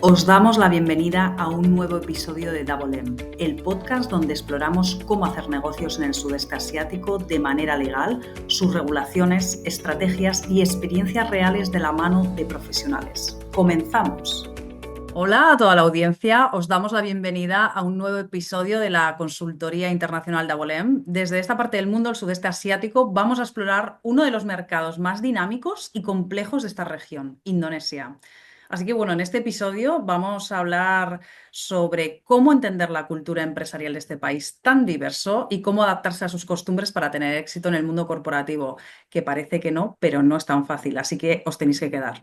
Os damos la bienvenida a un nuevo episodio de Double M, el podcast donde exploramos cómo hacer negocios en el sudeste asiático de manera legal, sus regulaciones, estrategias y experiencias reales de la mano de profesionales. ¡Comenzamos! Hola a toda la audiencia, os damos la bienvenida a un nuevo episodio de la Consultoría Internacional Double M. Desde esta parte del mundo, el sudeste asiático, vamos a explorar uno de los mercados más dinámicos y complejos de esta región, Indonesia. Así que bueno, en este episodio vamos a hablar sobre cómo entender la cultura empresarial de este país tan diverso y cómo adaptarse a sus costumbres para tener éxito en el mundo corporativo, que parece que no, pero no es tan fácil, así que os tenéis que quedar.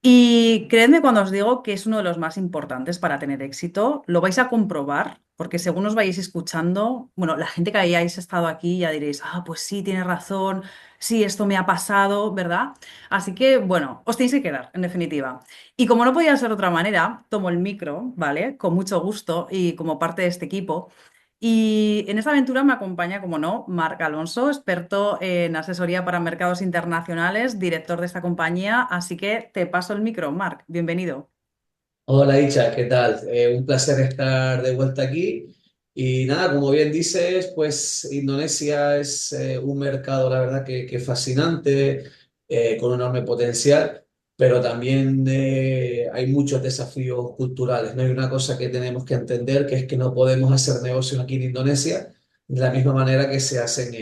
Y creedme cuando os digo que es uno de los más importantes para tener éxito, lo vais a comprobar, porque según os vayáis escuchando, bueno, la gente que hayáis estado aquí ya diréis, pues sí, tienes razón, sí, esto me ha pasado, ¿verdad? Así que, bueno, os tenéis que quedar, en definitiva. Y como no podía ser de otra manera, tomo el micro, ¿vale? Con mucho gusto y como parte de este equipo. Y en esta aventura me acompaña, como no, Marc Alonso, experto en asesoría para mercados internacionales, director de esta compañía. Así que te paso el micro, Marc. Bienvenido. Hola Icha, ¿qué tal? Un placer estar de vuelta aquí. Y nada, como bien dices, pues Indonesia es un mercado, la verdad, que fascinante, con un enorme potencial, pero también hay muchos desafíos culturales. No hay una cosa que tenemos que entender, que es que no podemos hacer negocios aquí en Indonesia de la misma manera que se hacen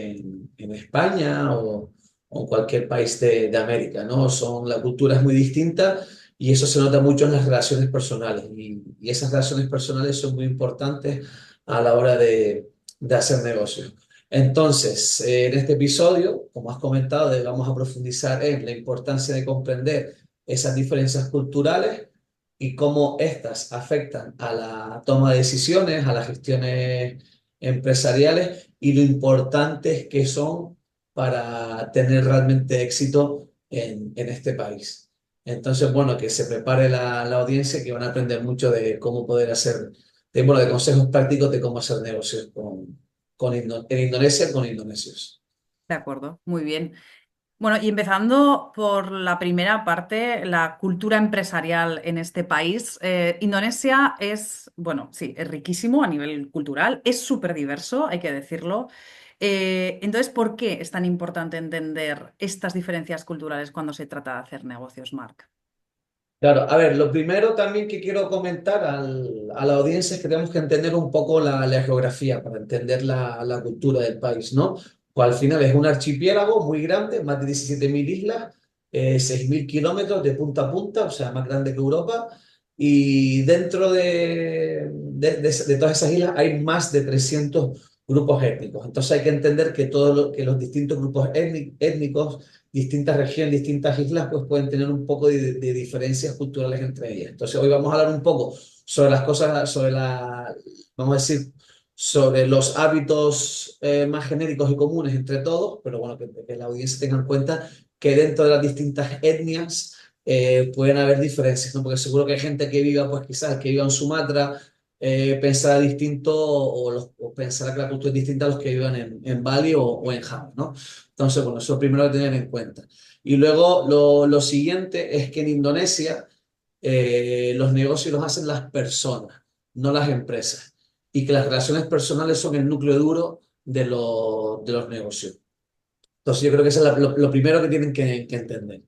en España o en cualquier país de América, ¿no? La cultura es muy distinta. Y eso se nota mucho en las relaciones personales. Y esas relaciones personales son muy importantes a la hora de hacer negocios. Entonces, en este episodio, como has comentado, vamos a profundizar en la importancia de comprender esas diferencias culturales y cómo éstas afectan a la toma de decisiones, a las gestiones empresariales y lo importantes que son para tener realmente éxito en este país. Entonces, bueno, que se prepare la audiencia, que van a aprender mucho de cómo poder hacer, bueno, de consejos prácticos de cómo hacer negocios en Indonesia con indonesios. De acuerdo, muy bien. Bueno, y empezando por la primera parte, la cultura empresarial en este país. Indonesia es, bueno, sí, es riquísimo a nivel cultural, es súper diverso, hay que decirlo. Entonces, ¿por qué es tan importante entender estas diferencias culturales cuando se trata de hacer negocios, Marc? Claro, a ver, lo primero también que quiero comentar a la audiencia es que tenemos que entender un poco la geografía para entender la cultura del país, ¿no? Pues al final es un archipiélago muy grande, más de 17.000 islas, 6.000 kilómetros de punta a punta, o sea, más grande que Europa, y dentro de todas esas islas hay más de 300 grupos étnicos. Entonces hay que entender que los distintos grupos étnicos, distintas regiones, distintas islas, pues pueden tener un poco de diferencias culturales entre ellas. Entonces, hoy vamos a hablar un poco sobre las cosas, vamos a decir, sobre los hábitos más genéricos y comunes entre todos, pero bueno, que la audiencia tenga en cuenta que dentro de las distintas etnias pueden haber diferencias, ¿no? Porque seguro que hay gente que viva, pues quizás, que viva en Sumatra, pensará distinto o pensará que la cultura es distinta a los que vivan en Bali o en Java, ¿no? Entonces, bueno, eso es primero que tener en cuenta. Y luego lo siguiente es que en Indonesia los negocios los hacen las personas, no las empresas. Y que las relaciones personales son el núcleo duro de los negocios. Entonces, yo creo que eso es lo primero que tienen que entender.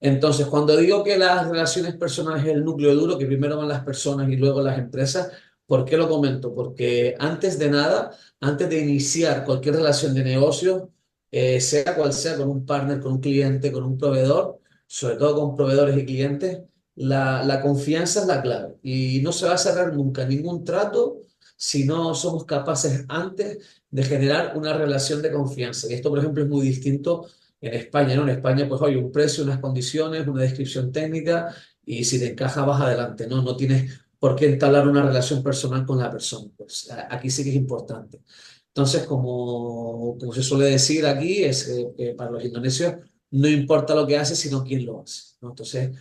Entonces, cuando digo que las relaciones personales es el núcleo duro, que primero van las personas y luego las empresas, ¿por qué lo comento? Porque antes de nada, antes de iniciar cualquier relación de negocio, sea cual sea, con un partner, con un cliente, con un proveedor, sobre todo con proveedores y clientes, la confianza es la clave. Y no se va a cerrar nunca ningún trato si no somos capaces antes de generar una relación de confianza. Y esto, por ejemplo, es muy distinto en España, ¿no? En España, pues, hay un precio, unas condiciones, una descripción técnica, y si te encaja, vas adelante, ¿no? No tienes por qué entablar una relación personal con la persona. Pues aquí sí que es importante. Entonces, como se suele decir aquí, es que para los indonesios no importa lo que hace, sino quién lo hace, ¿no? Entonces,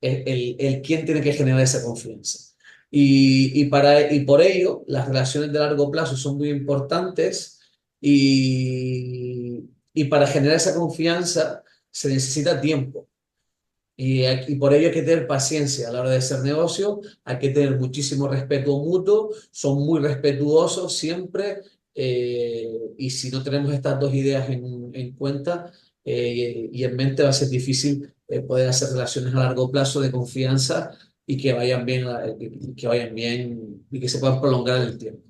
el quién tiene que generar esa confianza. Y por ello, las relaciones de largo plazo son muy importantes y para generar esa confianza se necesita tiempo. Y por ello hay que tener paciencia a la hora de hacer negocio, hay que tener muchísimo respeto mutuo, son muy respetuosos siempre, y si no tenemos estas dos ideas en cuenta y en mente, va a ser difícil poder hacer relaciones a largo plazo de confianza y que vayan bien, y que vayan bien y que se puedan prolongar en el tiempo.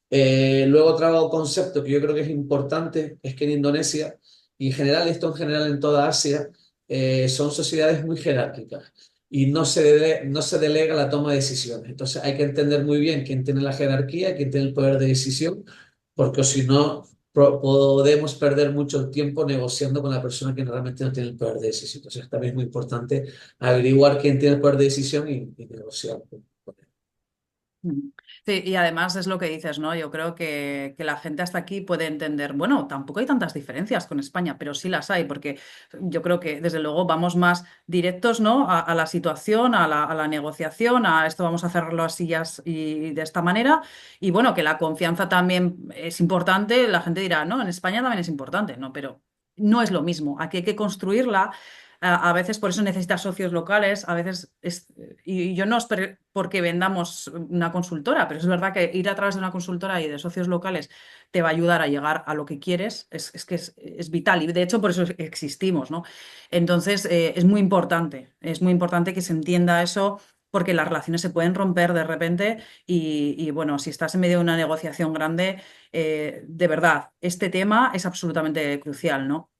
Luego otro concepto que yo creo que es importante es que en Indonesia, y en general esto en general en toda Asia, son sociedades muy jerárquicas y no se delega la toma de decisiones. Entonces hay que entender muy bien quién tiene la jerarquía, quién tiene el poder de decisión, porque si no podemos perder mucho tiempo negociando con la persona que realmente no tiene el poder de decisión. Entonces también es muy importante averiguar quién tiene el poder de decisión y negociar con él. Mm. Sí, y además es lo que dices, ¿no? Yo creo que la gente hasta aquí puede entender, bueno, tampoco hay tantas diferencias con España, pero sí las hay, porque yo creo que desde luego vamos más directos, ¿no? A la situación, a la negociación, a esto vamos a hacerlo así y de esta manera. Y bueno, que la confianza también es importante, la gente dirá, no, en España también es importante, ¿no? Pero no es lo mismo, aquí hay que construirla. A veces por eso necesitas socios locales, a veces y yo no es porque vendamos una consultora, pero es verdad que ir a través de una consultora y de socios locales te va a ayudar a llegar a lo que quieres, es que es vital y de hecho por eso existimos, ¿no? Entonces es muy importante que se entienda eso porque las relaciones se pueden romper de repente y, bueno, si estás en medio de una negociación grande, de verdad, este tema es absolutamente crucial, ¿no?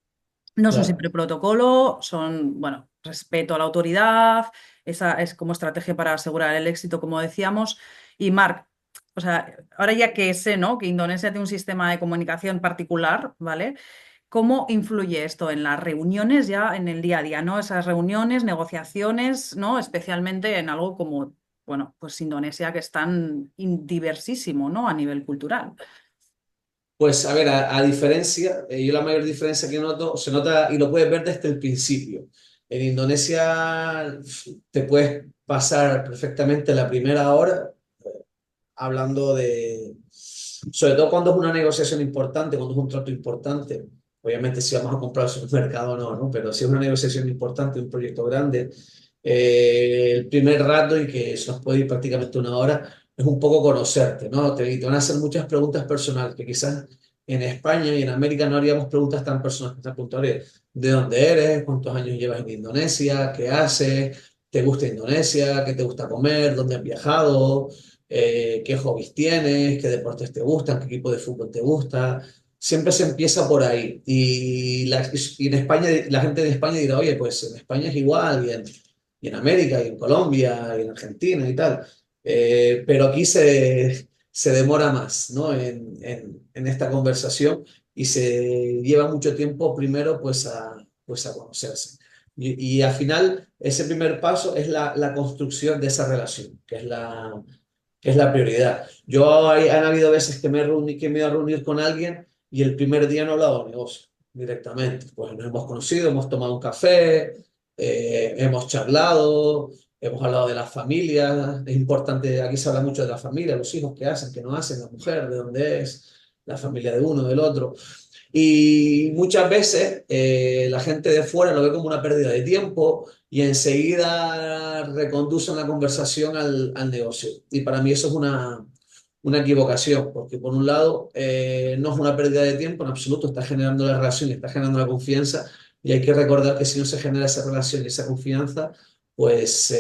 No son Claro, siempre protocolo, son, bueno, respeto a la autoridad, esa es como estrategia para asegurar el éxito, como decíamos. Y Marc, o sea, ahora ya que sé, ¿no? Que Indonesia tiene un sistema de comunicación particular, ¿vale? ¿Cómo influye esto en las reuniones ya en el día a día, ¿no? Esas reuniones, negociaciones, ¿no? Especialmente en algo como, bueno, pues Indonesia, que es tan diversísimo, ¿no? A nivel cultural. pues a ver, a diferencia, yo la mayor diferencia que noto, se nota y lo puedes ver desde el principio. En Indonesia te puedes pasar perfectamente la primera hora hablando de, sobre todo cuando es una negociación importante, cuando es un trato importante. Obviamente si vamos a comprar al supermercado no, ¿no? Pero si es una negociación importante, un proyecto grande, el primer rato, y que se nos puede ir prácticamente una hora, es un poco conocerte, ¿no? Te van a hacer muchas preguntas personales que quizás en España y en América no haríamos preguntas tan personales. Te preguntaré de dónde eres, cuántos años llevas en Indonesia, qué haces, te gusta Indonesia, qué te gusta comer, dónde has viajado, qué hobbies tienes, qué deportes te gustan, qué equipo de fútbol te gusta. Siempre se empieza por ahí. Y en España, la gente de España dirá, oye, pues en España es igual, y en América, y en Colombia, y en Argentina y tal. Pero aquí se demora más, ¿no? En esta conversación y se lleva mucho tiempo primero pues a conocerse. Y al final, ese primer paso es la construcción de esa relación, que es la prioridad. Han habido veces que que me he ido a reunir con alguien y el primer día no he hablado de negocio directamente. Pues nos hemos conocido, hemos tomado un café, hemos charlado, hemos hablado de las familias. Es importante, aquí se habla mucho de la familia, los hijos, qué hacen, qué no hacen, la mujer, de dónde es, la familia de uno, del otro. Y muchas veces la gente de fuera lo ve como una pérdida de tiempo y enseguida reconducen la conversación al negocio. Y para mí eso es una equivocación, porque por un lado no es una pérdida de tiempo en absoluto, está generando la relación, está generando la confianza, y hay que recordar que si no se genera esa relación y esa confianza, pues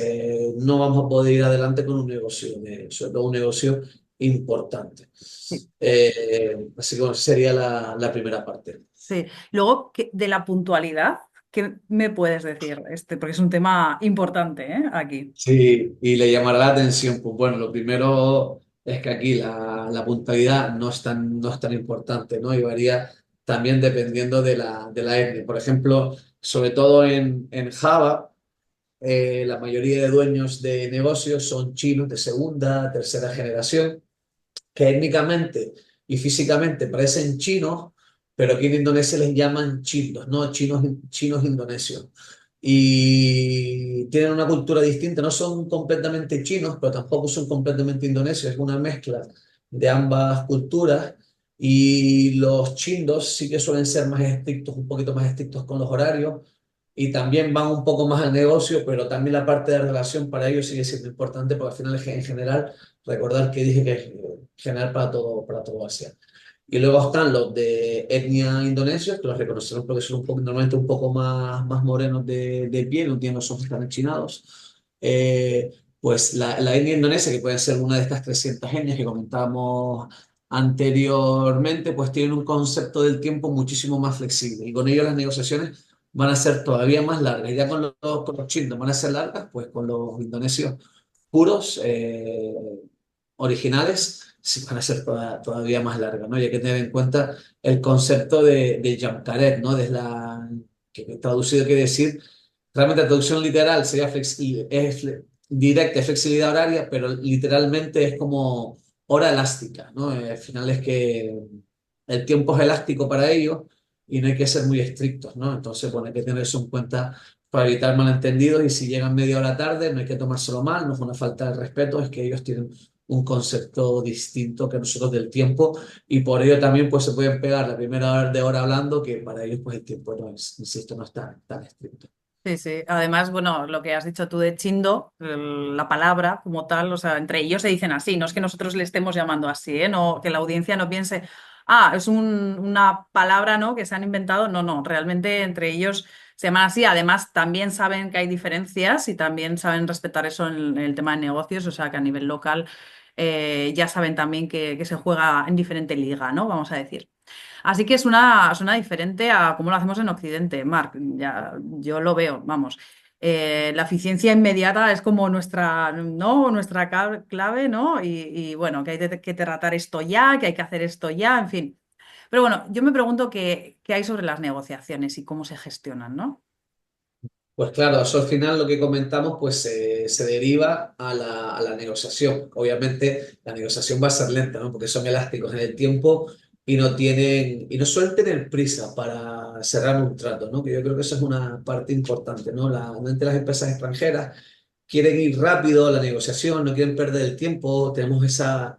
no vamos a poder ir adelante con un negocio, sobre todo un negocio importante. Así que bueno, sería la primera parte. Sí. Luego, de la puntualidad, ¿qué me puedes decir? Porque es un tema importante, ¿eh? Aquí. Sí, y le llamará la atención. Pues bueno, lo primero es que aquí la puntualidad no es tan importante, ¿no? Y varía también dependiendo de la etnia. Por ejemplo, sobre todo en Java, la mayoría de dueños de negocios son chinos de segunda, tercera generación, que étnicamente y físicamente parecen chinos, pero aquí en Indonesia les llaman chinos, ¿no? Chinos indonesios. Y tienen una cultura distinta, no son completamente chinos, pero tampoco son completamente indonesios, es una mezcla de ambas culturas. Y los chindos sí que suelen ser más estrictos, un poquito más estrictos con los horarios, y también van un poco más al negocio, pero también la parte de relación para ellos sigue siendo importante porque al final en general, recordar que dije que es general para todo Asia. Y luego están los de etnia indonesia, que los reconocemos porque son normalmente un poco más morenos de piel, no tienen los ojos tan enchinados. Eh, pues la etnia indonesia, que puede ser una de estas 300 etnias que comentábamos anteriormente, pues tienen un concepto del tiempo muchísimo más flexible. Y con ello las negociaciones van a ser todavía más largas. Ya con los chinos van a ser largas, pues con los indonesios puros, originales, sí van a ser todavía más largas, ¿no? Y hay que tener en cuenta el concepto de Jamkaret, ¿no? Que traducido quiere decir, realmente la traducción literal sería directa, es flexibilidad horaria, pero literalmente es como hora elástica, ¿no? Al final es que el tiempo es elástico para ellos y no hay que ser muy estrictos, ¿no? Entonces, bueno, hay que tener eso en cuenta para evitar malentendidos y si llegan media hora tarde no hay que tomárselo mal, no es una falta de respeto, es que ellos tienen un concepto distinto que nosotros del tiempo y por ello también pues se pueden pegar la primera hora hablando que para ellos pues el tiempo no es, insisto, no es tan estricto. Sí, sí. Además, bueno, lo que has dicho tú de Chindo, la palabra como tal, o sea, entre ellos se dicen así, no es que nosotros le estemos llamando así, ¿eh? No, que la audiencia no piense, es una palabra, ¿no? Que se han inventado. No, no, realmente entre ellos se llaman así. Además, también saben que hay diferencias y también saben respetar eso en el tema de negocios, o sea, que a nivel local ya saben también que se juega en diferente liga, ¿no? Vamos a decir. Así que suena diferente a cómo lo hacemos en Occidente, Marc. Ya, yo lo veo, vamos. La eficiencia inmediata es como nuestra, ¿no? Nuestra clave, ¿no? Y bueno, que hay que tratar esto ya, que hay que hacer esto ya, en fin. Pero bueno, yo me pregunto qué hay sobre las negociaciones y cómo se gestionan, ¿no? Pues claro, eso al final lo que comentamos pues se deriva a la negociación. Obviamente la negociación va a ser lenta, ¿no? Porque son elásticos en el tiempo y no suelen tener prisa para cerrar un trato, ¿no? Que yo creo que eso es una parte importante, ¿no? Normalmente las empresas extranjeras quieren ir rápido a la negociación, no quieren perder el tiempo, tenemos esa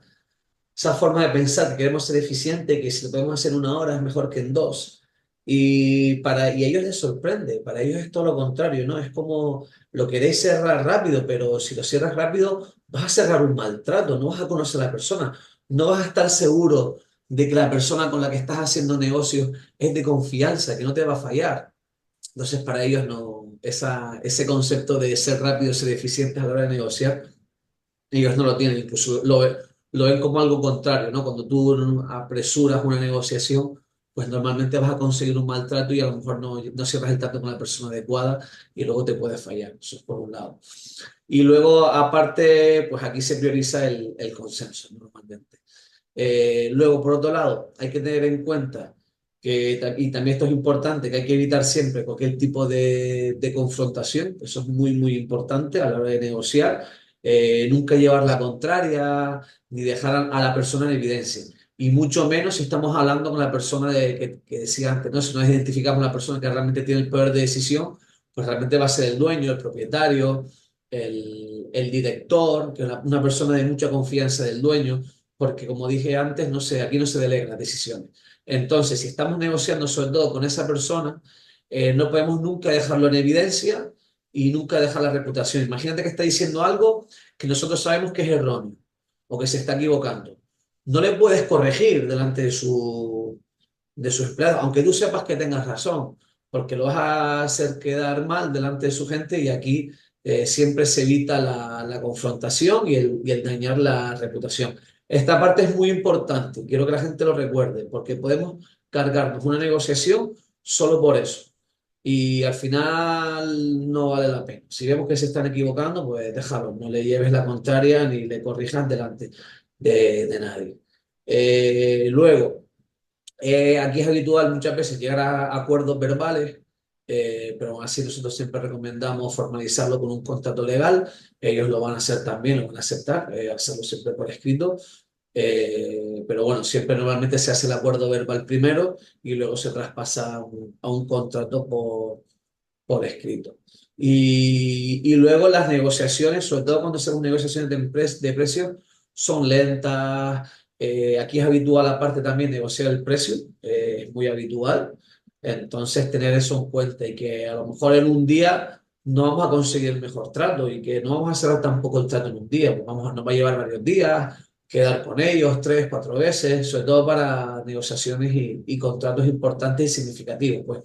forma de pensar que queremos ser eficientes, que si lo podemos hacer en una hora es mejor que en dos. Y a ellos les sorprende, para ellos es todo lo contrario, ¿no? Es como lo queréis cerrar rápido, pero si lo cierras rápido vas a cerrar un maltrato, no vas a conocer a la persona, no vas a estar seguro de que la persona con la que estás haciendo negocios es de confianza, que no te va a fallar. Entonces para ellos no, ese concepto de ser rápido, ser eficientes a la hora de negociar, ellos no lo tienen, incluso lo ven como algo contrario, ¿no? Cuando tú apresuras una negociación, pues normalmente vas a conseguir un maltrato y a lo mejor no cierras el trato con la persona adecuada y luego te puede fallar. Eso es por un lado. Y luego, aparte, pues aquí se prioriza el consenso, ¿no? Normalmente. Luego, por otro lado, hay que tener en cuenta y también esto es importante, que hay que evitar siempre cualquier tipo de confrontación. Eso es muy importante a la hora de negociar. Nunca llevar la contraria, ni dejar a la persona en evidencia. Y mucho menos si estamos hablando con la persona que decía antes, ¿no? Si nos identificamos con la persona que realmente tiene el poder de decisión, pues realmente va a ser el dueño, el propietario, el director, que es una persona de mucha confianza del dueño, porque como dije antes, no sé, aquí no se delegan las decisiones. Entonces, si estamos negociando sobre todo con esa persona, no podemos nunca dejarlo en evidencia y nunca dejar la reputación. Imagínate que está diciendo algo que nosotros sabemos que es erróneo o que se está equivocando. No le puedes corregir delante de su empleado, aunque tú sepas que tengas razón, porque lo vas a hacer quedar mal delante de su gente y aquí siempre se evita la confrontación y el dañar la reputación. Esta parte es muy importante, quiero que la gente lo recuerde, porque podemos cargarnos una negociación solo por eso. Y al final no vale la pena. Si vemos que se están equivocando, pues déjalo, no le lleves la contraria ni le corrijas delante de nadie. Luego, aquí es habitual muchas veces llegar a acuerdos verbales, pero aún así nosotros siempre recomendamos formalizarlo con un contrato legal. Ellos lo van a hacer también, lo van a aceptar, hacerlo siempre por escrito. Pero bueno, siempre normalmente se hace el acuerdo verbal primero y luego se traspasa a un contrato por escrito. Y luego las negociaciones, sobre todo cuando hacemos negociaciones de precios, son lentas. Aquí es habitual aparte también negociar el precio, es muy habitual. Entonces, tener eso en cuenta y que a lo mejor en un día no vamos a conseguir el mejor trato y que no vamos a cerrar tampoco el trato en un día, pues nos va a llevar varios días, quedar con ellos 3, 4 veces, sobre todo para negociaciones y contratos importantes y significativos, pues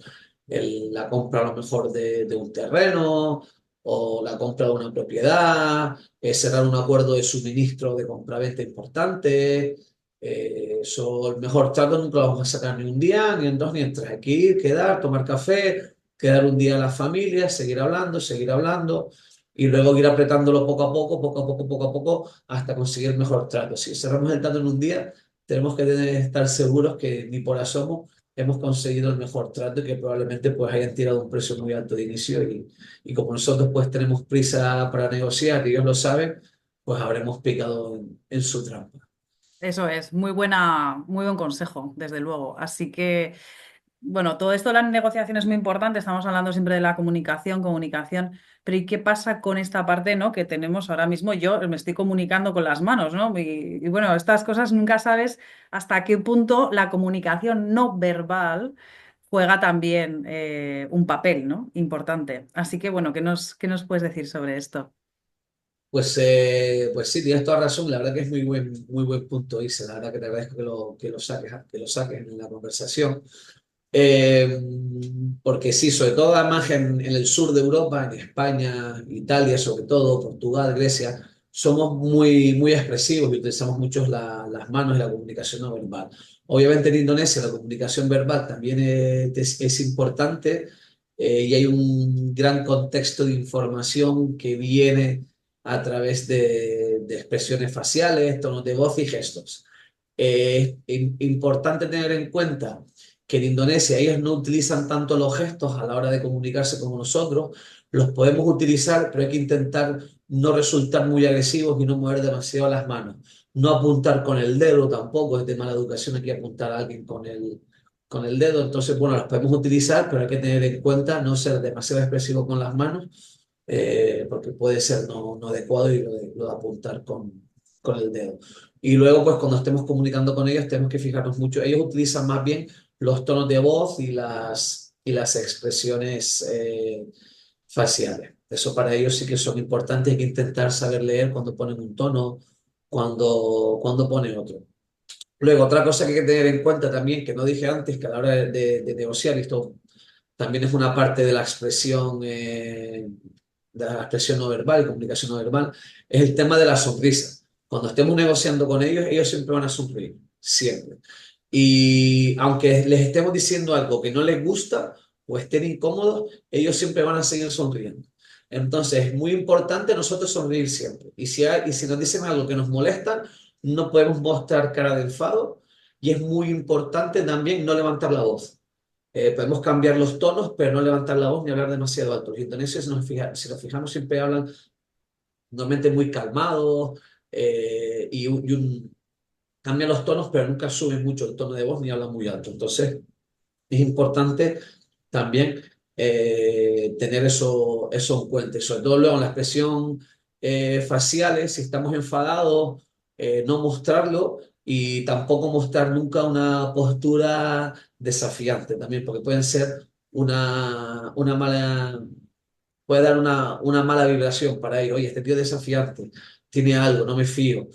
la compra a lo mejor de un terreno o la compra de una propiedad, cerrar un acuerdo de suministro de compraventa importante. Eso, el mejor trato nunca lo vamos a sacar ni un día, ni en dos, ni en tres. Hay que ir, quedar, tomar café, quedar un día a la familia, seguir hablando y luego ir apretándolo poco a poco, poco a poco, poco a poco, hasta conseguir el mejor trato. Si cerramos el trato en un día, tenemos que estar seguros que ni por asomo hemos conseguido el mejor trato y que probablemente pues hayan tirado un precio muy alto de inicio y como nosotros pues tenemos prisa para negociar y ellos lo saben, pues habremos picado en su trampa. Eso es, muy buen consejo, desde luego. Así que, bueno, todo esto de la negociación es muy importante, estamos hablando siempre de la comunicación, pero ¿y qué pasa con esta parte, ¿no? Que tenemos ahora mismo? Yo me estoy comunicando con las manos, ¿no? Y bueno, estas cosas nunca sabes hasta qué punto la comunicación no verbal juega también un papel, ¿no? Importante. Así que, bueno, qué nos puedes decir sobre esto? Pues sí, tienes toda razón. La verdad que es muy buen punto, Isa. La verdad que te agradezco que lo saques en la conversación. Eh, Porque sí, sobre todo además en el sur de Europa, en España, Italia sobre todo, Portugal, Grecia, somos muy expresivos y utilizamos mucho las manos y la comunicación no verbal. Obviamente en Indonesia la comunicación verbal también es importante y hay un gran contexto de información que viene a través de expresiones faciales, tonos de voz y gestos. Importante tener en cuenta que en Indonesia ellos no utilizan tanto los gestos a la hora de comunicarse como nosotros, los podemos utilizar, pero hay que intentar no resultar muy agresivos y no mover demasiado las manos. No apuntar con el dedo tampoco, es de mala educación aquí apuntar a alguien con el dedo. Entonces, bueno, las podemos utilizar, pero hay que tener en cuenta no ser demasiado expresivo con las manos, porque puede ser no adecuado y lo de apuntar con el dedo. Y luego, pues cuando estemos comunicando con ellos, tenemos que fijarnos mucho. Ellos utilizan más bien los tonos de voz y las expresiones faciales. Eso para ellos sí que son importantes. Hay que intentar saber leer cuando ponen un tono, cuando ponen otro. Luego, otra cosa que hay que tener en cuenta también, que no dije antes, que a la hora de negociar, y esto también es una parte de la expresión no verbal y comunicación no verbal, es el tema de la sonrisa. Cuando estemos negociando con ellos, ellos siempre van a sonreír, siempre. Y aunque les estemos diciendo algo que no les gusta o estén incómodos, ellos siempre van a seguir sonriendo. Entonces, es muy importante nosotros sonreír siempre. Y si nos dicen algo que nos molesta, no podemos mostrar cara de enfado. Y es muy importante también no levantar la voz. Podemos cambiar los tonos, pero no levantar la voz ni hablar demasiado alto. Los indonesios, si nos fijamos, siempre hablan normalmente muy calmados cambian los tonos, pero nunca suben mucho el tono de voz ni hablan muy alto. Entonces, es importante también tener eso en cuenta. Y sobre todo luego en la expresión faciales, si estamos enfadados, no mostrarlo y tampoco mostrar nunca una postura desafiante también, porque pueden ser una mala, puede dar una mala vibración para ellos. Oye, este tío es desafiante, tiene algo, no me fío.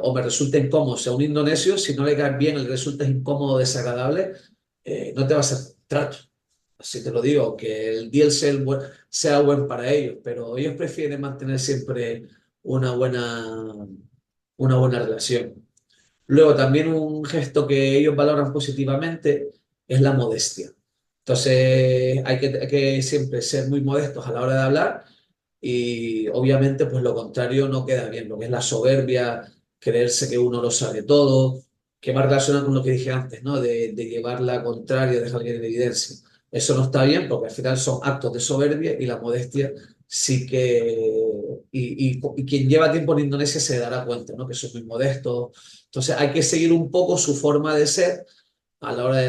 O me resulta incómodo. O sea, un indonesio, si no le cae bien, le resulta incómodo o desagradable, no te va a hacer trato. Así te lo digo, que el deal sea buen para ellos, pero ellos prefieren mantener siempre una buena, una buena relación. Luego, también un gesto que ellos valoran positivamente es la modestia. Entonces, hay que siempre ser muy modestos a la hora de hablar y obviamente pues lo contrario no queda bien, lo que es la soberbia, creerse que uno lo sabe todo, que va relacionado con lo que dije antes, ¿no? De llevar la contraria, dejar alguien en evidencia. Eso no está bien porque al final son actos de soberbia y la modestia sí que... Y quien lleva tiempo en Indonesia se dará cuenta, ¿no? Que son muy modestos. Entonces hay que seguir un poco su forma de ser a la hora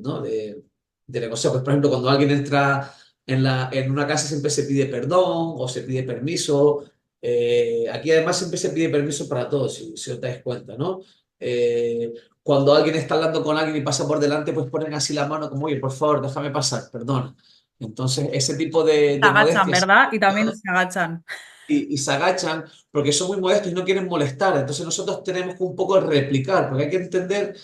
¿no? de negociar. Pues, por ejemplo, cuando alguien entra en una casa siempre se pide perdón o se pide permiso. Aquí además siempre se pide permiso para todos, si os dais cuenta, ¿no? Eh, Cuando alguien está hablando con alguien y pasa por delante, pues ponen así la mano como, oye, por favor, déjame pasar, perdona. Entonces, ese tipo Se de agachan, modestias ¿verdad? Y también se agachan. y se agachan porque son muy modestos y no quieren molestar. Entonces, nosotros tenemos que un poco replicar, porque hay que entender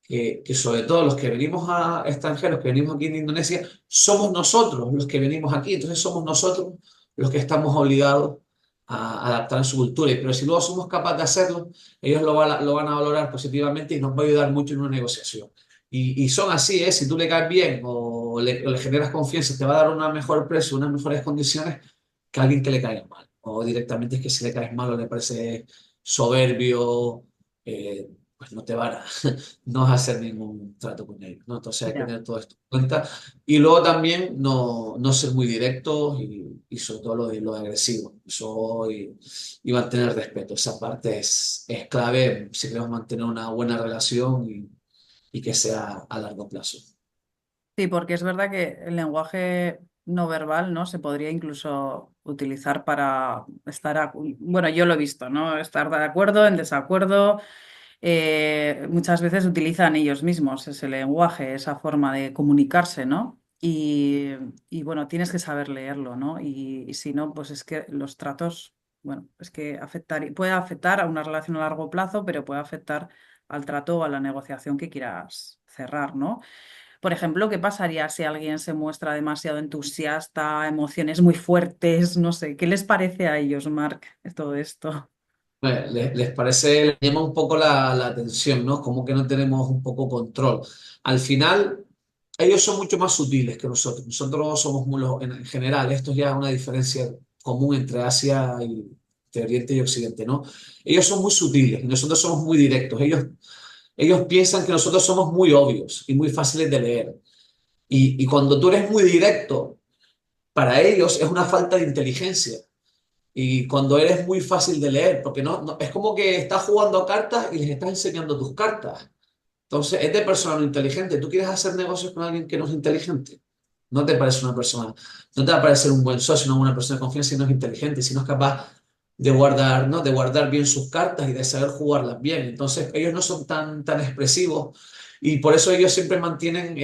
que sobre todo los que venimos a extranjeros, que venimos aquí en Indonesia, somos nosotros los que venimos aquí, entonces somos nosotros los que estamos obligados a adaptar a su cultura. Pero si luego somos capaces de hacerlo, ellos lo van a valorar positivamente y nos va a ayudar mucho en una negociación. Y son así, ¿eh? Si tú le caes bien o le generas confianza, te va a dar una mejor precio, unas mejores condiciones que alguien que le caiga mal. O directamente es que si le caes mal o le parece soberbio, pues no te van a, no vas a hacer ningún trato con ellos, ¿no? Entonces hay que Ya. tener todo esto en cuenta. Y luego también no ser muy directos y sobre todo lo de agresivo. Eso y mantener respeto. Esa parte es clave si queremos mantener una buena relación y que sea a largo plazo. Sí, porque es verdad que el lenguaje no verbal, ¿no? Se podría incluso utilizar para estar, bueno, yo lo he visto, ¿no? Estar de acuerdo, en desacuerdo. Muchas veces utilizan ellos mismos ese lenguaje, esa forma de comunicarse, ¿no? Y, bueno, tienes que saber leerlo, ¿no? Y si no, pues es que los tratos, bueno, es que puede afectar a una relación a largo plazo, pero puede afectar al trato o a la negociación que quieras cerrar, ¿no? Por ejemplo, ¿qué pasaría si alguien se muestra demasiado entusiasta, emociones muy fuertes? No sé, ¿qué les parece a ellos, Marc, todo esto? Les parece, les llama un poco la atención, ¿no? Como que no tenemos un poco control. Al final, ellos son mucho más sutiles que nosotros. Nosotros somos en general, esto ya es una diferencia común entre Asia y entre Oriente y Occidente, ¿no? Ellos son muy sutiles y nosotros somos muy directos. Ellos piensan que nosotros somos muy obvios y muy fáciles de leer. Y cuando tú eres muy directo, para ellos es una falta de inteligencia. Y cuando eres muy fácil de leer, porque es como que estás jugando a cartas y les estás enseñando tus cartas. Entonces, es de persona no inteligente. ¿Tú quieres hacer negocios con alguien que no es inteligente? No te parece una persona, no te va a parecer un buen socio, no una persona de confianza si no es inteligente, si no es capaz de guardar, ¿no? De guardar bien sus cartas y de saber jugarlas bien. Entonces, ellos no son tan expresivos y por eso ellos siempre mantienen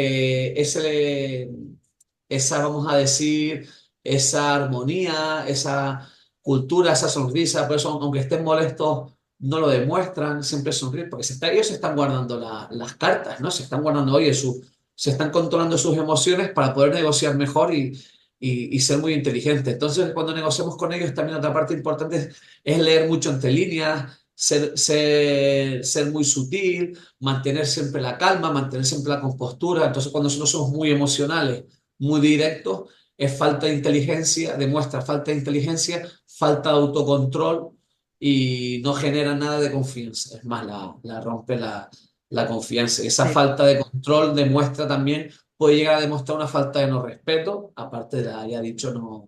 esa, vamos a decir, esa armonía, esa cultura, esa sonrisa. Por eso, aunque estén molestos, no lo demuestran, siempre sonríen, porque ellos se están guardando las cartas, ¿no? Se están guardando, oye, se están controlando sus emociones para poder negociar mejor y ser muy inteligentes. Entonces, cuando negociamos con ellos, también otra parte importante es leer mucho entre líneas, ser muy sutil, mantener siempre la calma, mantener siempre la compostura. Entonces, cuando nosotros somos muy emocionales, muy directos, es falta de inteligencia, demuestra falta de inteligencia, falta de autocontrol y no genera nada de confianza. Es más, la rompe la confianza. Esa Sí. falta de control demuestra también, puede llegar a demostrar una falta de no respeto, aparte de la ya dicho no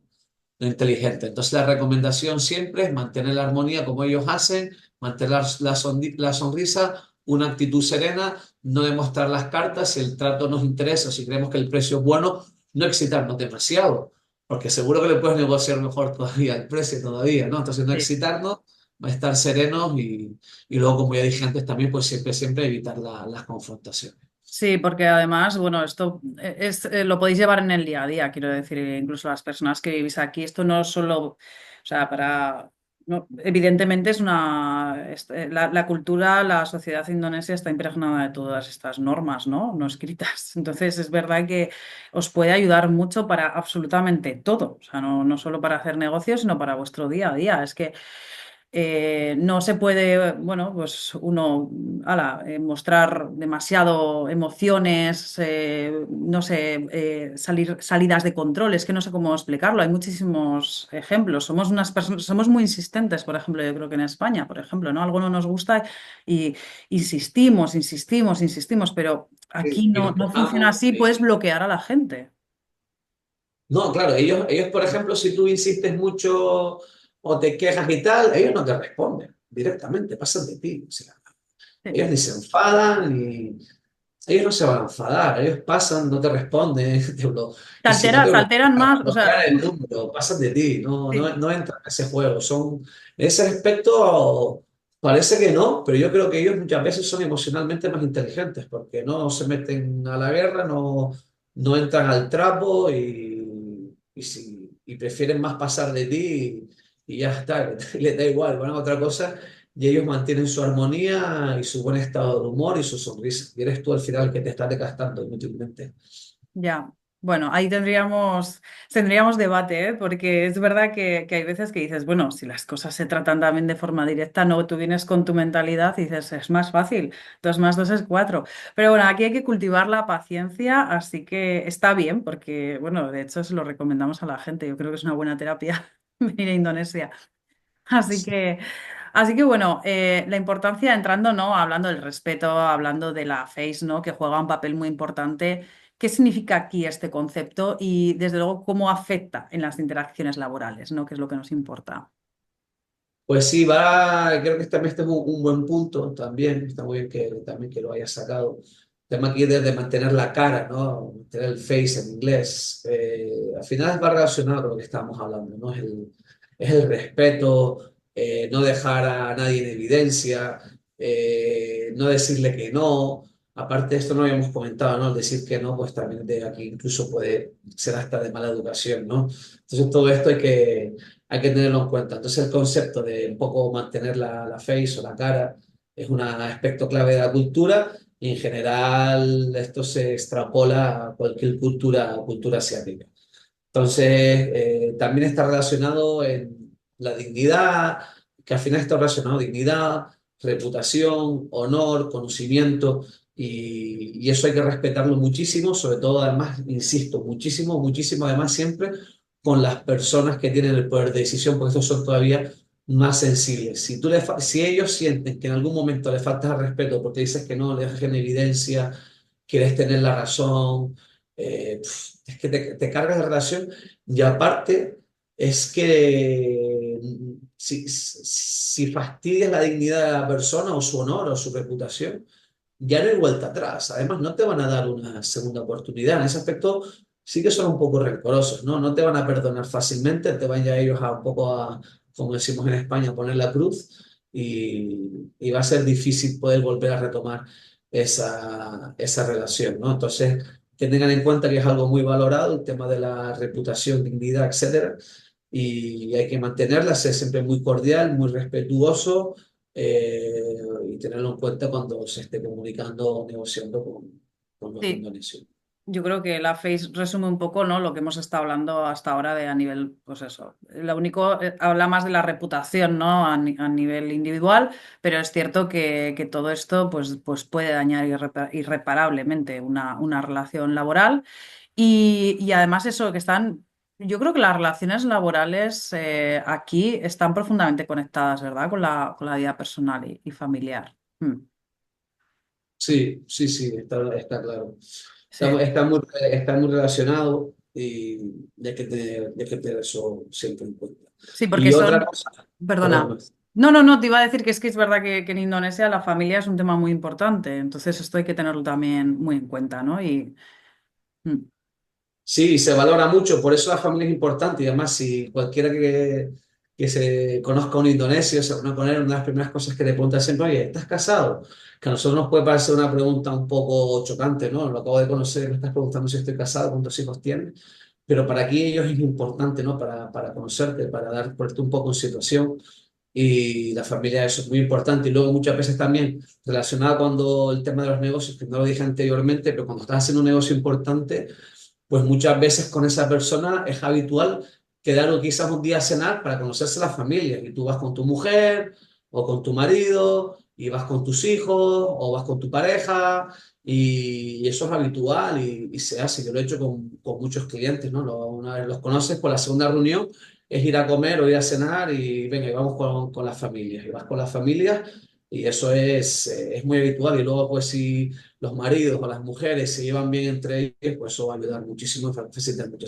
inteligente. Entonces la recomendación siempre es mantener la armonía como ellos hacen, mantener la sonrisa, una actitud serena, no demostrar las cartas, si el trato nos interesa, si creemos que el precio es bueno, no excitarnos demasiado, porque seguro que le puedes negociar mejor todavía el precio todavía, ¿no? Entonces no Sí. excitarnos, estar serenos y luego, como ya dije antes, también pues siempre evitar las confrontaciones. Sí, porque además, bueno, esto lo podéis llevar en el día a día, quiero decir, incluso las personas que vivís aquí, esto no es solo, o sea, evidentemente es la cultura, la sociedad indonesia está impregnada de todas estas normas, ¿no? No escritas. Entonces, es verdad que os puede ayudar mucho para absolutamente todo, o sea, no solo para hacer negocios, sino para vuestro día a día. Es que no se puede, bueno, pues uno, mostrar demasiado emociones, no sé, salidas de control, es que no sé cómo explicarlo, hay muchísimos ejemplos. Somos unas personas, somos muy insistentes, por ejemplo, yo creo que en España, por ejemplo, ¿no? Algo no nos gusta y insistimos, insistimos, insistimos, pero aquí Y nos no funciona quejamos. así, puedes bloquear a la gente. No, claro, ellos, por ejemplo, si tú insistes mucho o te quejas y tal, ellos no te responden directamente, pasan de ti. O sea, Sí. ellos ni se enfadan, ni ellos no se van a enfadar, ellos pasan, no te responden, y si no te Se alteran más, o sea, bloquean el número, pasan de ti, no, sí. no, no entran en ese juego. Son, en ese aspecto, Parece que no, pero yo creo que ellos muchas veces son emocionalmente más inteligentes porque no se meten a la guerra, no entran al trapo y prefieren más pasar de ti y ya está, y les da igual, van a otra cosa y ellos mantienen su armonía y su buen estado de humor y su sonrisa. Y eres tú al final el que te estás desgastando inútilmente. Ya, bueno, ahí tendríamos debate, ¿eh? Porque es verdad que hay veces que dices, bueno, si las cosas se tratan también de forma directa, no, tú vienes con tu mentalidad y dices, es más fácil, 2 más 2 es 4. Pero bueno, aquí hay que cultivar la paciencia, así que está bien, porque, bueno, de hecho se lo recomendamos a la gente, yo creo que es una buena terapia venir a Indonesia. Así que, así que bueno, la importancia entrando, ¿no? Hablando del respeto, hablando de la face, ¿no? Que juega un papel muy importante. ¿Qué significa aquí este concepto y, desde luego, cómo afecta en las interacciones laborales, ¿no? Que es lo que nos importa. Pues sí, creo que también este es un buen punto también, está muy bien también que lo hayas sacado. El tema aquí de mantener la cara, ¿no? Mantener el face en inglés. Al final va relacionado con lo que estábamos hablando, ¿no? Es el respeto, no dejar a nadie en evidencia, no decirle que no. Aparte de esto no habíamos comentado, ¿no? El decir que no, pues también de aquí incluso puede ser hasta de mala educación, ¿no? Entonces todo esto hay que tenerlo en cuenta. Entonces el concepto de un poco mantener la face o la cara es un aspecto clave de la cultura y en general esto se extrapola a cualquier cultura asiática. Entonces también está relacionado en la dignidad, que al final está relacionado dignidad, reputación, honor, conocimiento. Y eso hay que respetarlo muchísimo, sobre todo además, insisto, muchísimo, muchísimo, además siempre con las personas que tienen el poder de decisión, porque estos son todavía más sensibles. Si ellos sienten que en algún momento le faltas al respeto porque dices que no, le dejas en evidencia, quieres tener la razón, es que te cargas de relación y aparte es que si fastidias la dignidad de la persona o su honor o su reputación, ya no hay vuelta atrás. Además, no te van a dar una segunda oportunidad. En ese aspecto, sí que son un poco rencorosos, ¿no? No te van a perdonar fácilmente, te van ya ellos a un poco como decimos en España, a poner la cruz y va a ser difícil poder volver a retomar esa relación, ¿no? Entonces, que tengan en cuenta que es algo muy valorado, el tema de la reputación, dignidad, etcétera, y hay que mantenerla, ser siempre muy cordial, muy respetuoso y tenerlo en cuenta cuando se esté comunicando o negociando con los Sí. indonesios. Yo creo que la Face resume un poco, ¿no? Lo que hemos estado hablando hasta ahora a nivel, pues eso. Lo único, habla más de la reputación, ¿no? A nivel individual, pero es cierto que todo esto, pues puede dañar irreparablemente una relación laboral. Y además eso, yo creo que las relaciones laborales aquí están profundamente conectadas, ¿verdad? Con la vida personal y familiar. Sí, sí, sí, está claro. Sí. Está muy relacionado y hay que tener eso siempre en cuenta. Sí, porque Y otra son, cosa, perdona. perdón, No, no, no, te iba a decir que es verdad que en Indonesia la familia es un tema muy importante, entonces esto hay que tenerlo también muy en cuenta, ¿no? Mm, sí, se valora mucho, por eso la familia es importante y además si cualquiera que se conozca a un indonesio se van a poner una de las primeras cosas que te pregunta siempre, oye, ¿estás casado? Que a nosotros nos puede parecer una pregunta un poco chocante, ¿no? Lo acabo de conocer, me estás preguntando si estoy casado, cuántos hijos tienes, pero para aquí ellos es importante, ¿no? Para conocerte, para ponerte un poco en situación y la familia eso es muy importante y luego muchas veces también relacionado cuando el tema de los negocios, que no lo dije anteriormente, pero cuando estás haciendo un negocio importante pues muchas veces con esa persona es habitual quedar o quizás un día a cenar para conocerse la familia. Y tú vas con tu mujer o con tu marido y vas con tus hijos o vas con tu pareja y eso es habitual y se hace. Yo lo he hecho con muchos clientes, ¿no? Una vez los conoces, pues la segunda reunión es ir a comer o ir a cenar y venga, y vamos con las familias. Y vas con las familias y eso es muy habitual. Y luego, pues si los maridos o las mujeres se llevan bien entre ellos, pues eso va a ayudar muchísimo a facilitar mucho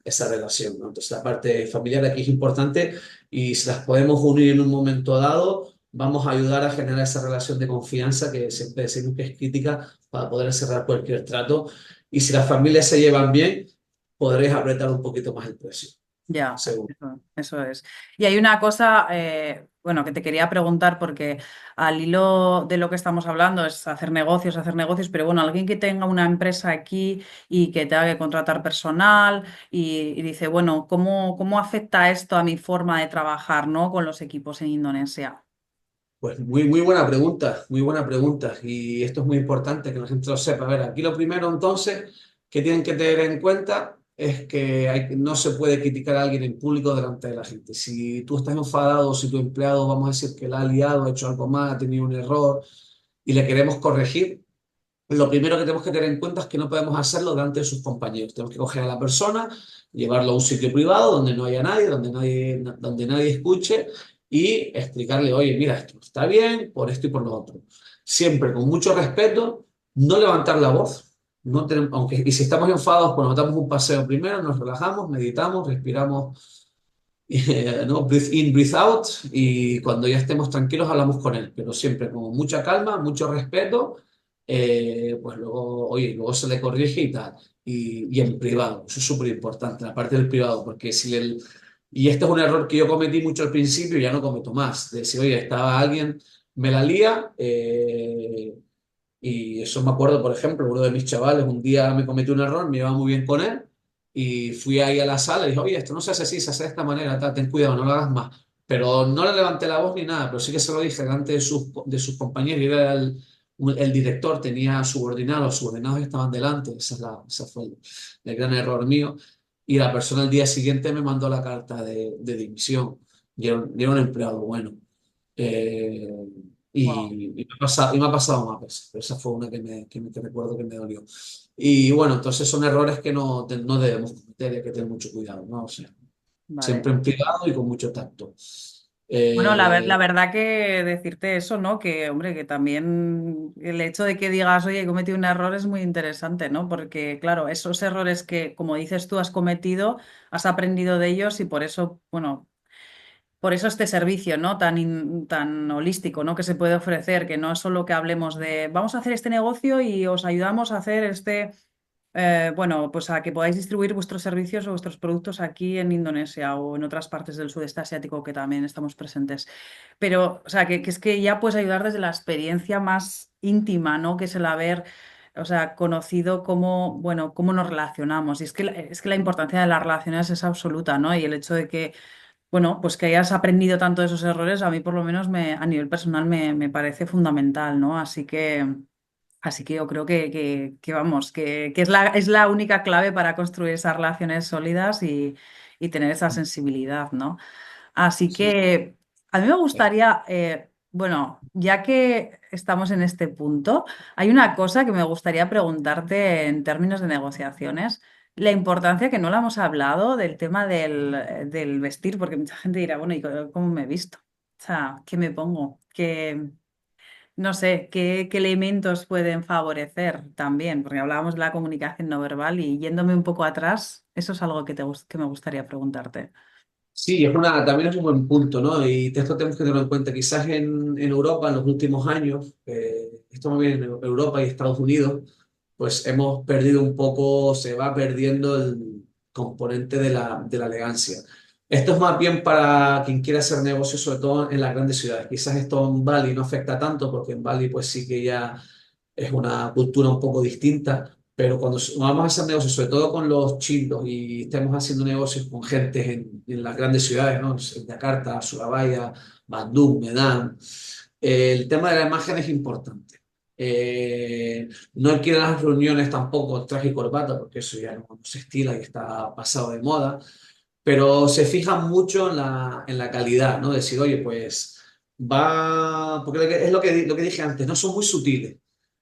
esa relación, ¿no? Entonces la parte familiar aquí es importante y si las podemos unir en un momento dado, vamos a ayudar a generar esa relación de confianza que siempre decimos que es crítica para poder cerrar cualquier trato. Y si las familias se llevan bien, podréis apretar un poquito más el precio. Ya, seguro. eso es. Y hay una cosa, bueno, que te quería preguntar porque al hilo de lo que estamos hablando es hacer negocios, pero bueno, alguien que tenga una empresa aquí y que tenga que contratar personal y dice, bueno, ¿cómo afecta esto a mi forma de trabajar, ¿no? Con los equipos en Indonesia? Pues muy buena pregunta, muy buena pregunta. Y esto es muy importante que la gente lo sepa. A ver, aquí lo primero entonces que tienen que tener en cuenta es que no se puede criticar a alguien en público delante de la gente. Si tú estás enfadado, si tu empleado, vamos a decir que la ha liado, ha hecho algo mal, ha tenido un error y le queremos corregir, lo primero que tenemos que tener en cuenta es que no podemos hacerlo delante de sus compañeros. Tenemos que coger a la persona, llevarlo a un sitio privado donde no haya nadie, donde nadie escuche y explicarle, oye, mira, esto no está bien por esto y por lo otro. Siempre con mucho respeto, no levantar la voz. No tenemos, aunque, y si estamos enfadados, pues nos damos un paseo primero, nos relajamos, meditamos, respiramos, ¿no? Breathe in, breathe out, y cuando ya estemos tranquilos hablamos con él, pero siempre con mucha calma, mucho respeto, pues luego, oye, luego se le corrige y tal, y en privado, eso es súper importante, la parte del privado, porque si el, y este es un error que yo cometí mucho al principio y ya no cometo más, de decir, oye, estaba alguien, me la lía, y eso me acuerdo, por ejemplo, uno de mis chavales un día me cometió un error, me iba muy bien con él y fui ahí a la sala y dije, oye, esto no se hace así, se hace de esta manera, tal, ten cuidado, no lo hagas más. Pero no le levanté la voz ni nada, pero sí que se lo dije delante de sus compañeros. Y era el director, tenía subordinados, los subordinados estaban delante, ese fue el gran error mío. Y la persona al día siguiente me mandó la carta de dimisión y era un empleado bueno. Eh, Wow. y me ha pasado más veces, pero esa fue una que recuerdo que me dolió. Y bueno, entonces son errores que no debemos cometer y hay que tener mucho cuidado, ¿no? O sea, Vale. siempre en privado y con mucho tacto. Bueno, la Eh, verdad que decirte eso, ¿no? Que, hombre, que también el hecho de que digas, oye, he cometido un error es muy interesante, ¿no? Porque, claro, esos errores que, como dices tú, has cometido, has aprendido de ellos y por eso, bueno, por eso este servicio, ¿no? Tan holístico, ¿no? Que se puede ofrecer, que no es solo que hablemos de, vamos a hacer este negocio y os ayudamos a hacer bueno, pues a que podáis distribuir vuestros servicios o vuestros productos aquí en Indonesia o en otras partes del sudeste asiático que también estamos presentes. Pero, o sea, que es que ya puedes ayudar desde la experiencia más íntima, ¿no? Que es el haber, o sea, conocido cómo, bueno, cómo nos relacionamos. Y es que la importancia de las relaciones es absoluta, ¿no? Y el hecho de que, bueno, pues que hayas aprendido tanto de esos errores, a mí por lo menos a nivel personal me parece fundamental, ¿no? Así que yo creo que vamos, que es la única clave para construir esas relaciones sólidas y tener esa sensibilidad, ¿no? Así sí. que a mí me gustaría, bueno, ya que estamos en este punto, hay una cosa que me gustaría preguntarte en términos de negociaciones, la importancia que no la hemos hablado del tema del vestir, porque mucha gente dirá, bueno, ¿y cómo me he visto? O sea, ¿qué me pongo? No sé, qué elementos pueden favorecer también, porque hablábamos de la comunicación no verbal y yéndome un poco atrás, eso es algo que me gustaría preguntarte. Sí, también es un buen punto, ¿no? Y esto tenemos que tenerlo en cuenta. Quizás en Europa, en los últimos años, esto más bien en Europa y Estados Unidos, pues hemos perdido un poco, se va perdiendo el componente de la elegancia. Esto es más bien para quien quiera hacer negocios, sobre todo en las grandes ciudades. Quizás esto en Bali no afecta tanto, porque en Bali pues sí que ya es una cultura un poco distinta, pero cuando vamos a hacer negocios, sobre todo con los chinos, y estemos haciendo negocios con gente en las grandes ciudades, ¿no? En Yakarta, Surabaya, Bandung, Medan, el tema de la imagen es importante. No hay que ir a las reuniones tampoco traje y corbata, porque eso ya no se estila y está pasado de moda, pero se fijan mucho en la calidad, ¿no? Decir, oye, pues porque es lo que dije antes, no son muy sutiles.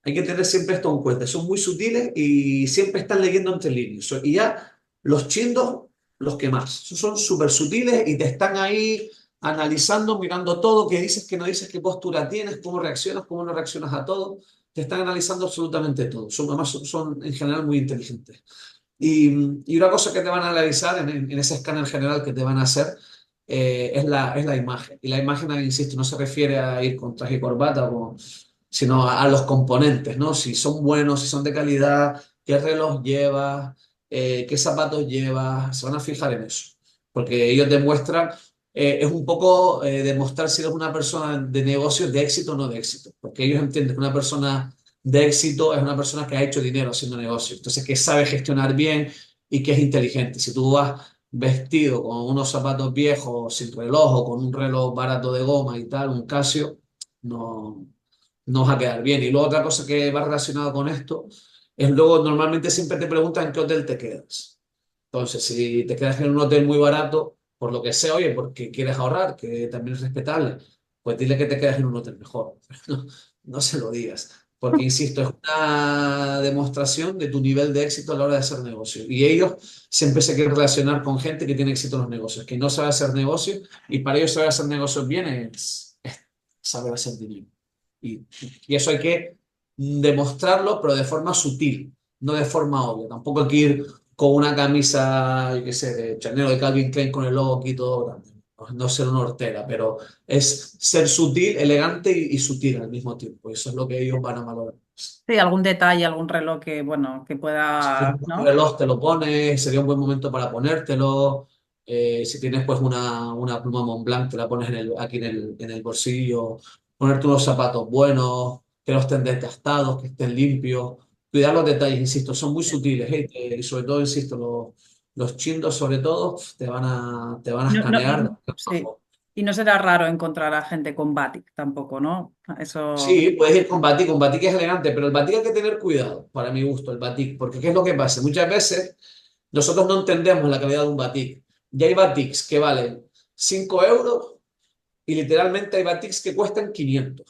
Hay que tener siempre esto en cuenta, son muy sutiles y siempre están leyendo entre líneas. Y ya los chindos, los que más, son súper sutiles y te están ahí analizando, mirando todo, qué dices, qué no dices, qué postura tienes, cómo no reaccionas a todo. Te están analizando absolutamente todo. Además, son en general muy inteligentes. Y una cosa que te van a analizar en ese escáner general que te van a hacer es la imagen. Y la imagen, insisto, no se refiere a ir con traje y corbata, sino a los componentes, ¿no? Si son buenos, si son de calidad, qué reloj llevas, qué zapatos llevas, se van a fijar en eso. porque ellos demuestran, es un poco demostrar si eres una persona de negocios de éxito o no de éxito, porque ellos entienden que una persona de éxito es una persona que ha hecho dinero haciendo negocios, entonces que sabe gestionar bien y que es inteligente. Si tú vas vestido con unos zapatos viejos, sin reloj o con un reloj barato de goma y tal, un Casio, no, no vas a quedar bien. Y luego otra cosa que va relacionada con esto es luego normalmente siempre te preguntan en qué hotel te quedas. Entonces, si te quedas en un hotel muy barato, por lo que sea, oye, porque quieres ahorrar, que también es respetable, pues dile que te quedas en un hotel mejor. No, no se lo digas. Porque, insisto, es una demostración de tu nivel de éxito a la hora de hacer negocio. Y ellos siempre se quieren relacionar con gente que tiene éxito en los negocios, que no sabe hacer negocios, y para ellos saber hacer negocios bien es saber hacer dinero. Y, y eso hay que demostrarlo, pero de forma sutil, no de forma obvia. Tampoco hay que ir con una camisa, yo qué sé, de Chanel o de Calvin Klein con el logo aquí todo grande. No, no ser una hortera, pero es ser sutil, elegante y sutil al mismo tiempo. Eso es lo que ellos van a valorar. Sí, algún detalle, algún reloj que, bueno, que Si tienes pueda, un ¿no? reloj, te lo pones, sería un buen momento para ponértelo. Si tienes pues una pluma Montblanc, te la pones aquí en el bolsillo. Ponerte unos zapatos buenos, que no estén desgastados, que estén limpios. Cuidar los detalles, insisto, son muy sutiles, ¿eh? Y sobre todo, insisto, los chindos sobre todo te van a No, no, escanear. sí. Y no será raro encontrar a gente con batik tampoco, ¿no? Eso. Sí, puedes ir con batik es elegante, pero el batik hay que tener cuidado, para mi gusto, el batik, porque ¿qué es lo que pasa? Muchas veces nosotros no entendemos la calidad de un batik. Y hay batiks que valen 5 euros y literalmente hay batiks que cuestan 500.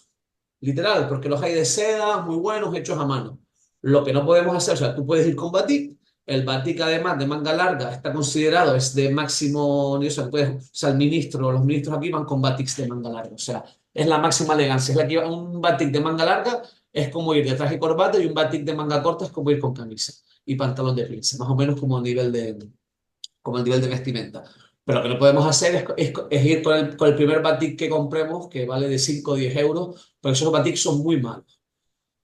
Literal, porque los hay de seda, muy buenos, hechos a mano. Lo que no podemos hacer, o sea, tú puedes ir con batik, el batik además de manga larga está considerado, es de máximo, o sea, o sea, los ministros aquí van con batiks de manga larga, o sea, es la máxima elegancia. Es la que un batik de manga larga es como ir de traje y corbata y un batik de manga corta es como ir con camisa y pantalón de pinza, más o menos como el nivel de vestimenta. Pero lo que no podemos hacer es ir con el primer batik que compremos, que vale de 5 o 10 euros, porque esos batiks son muy malos.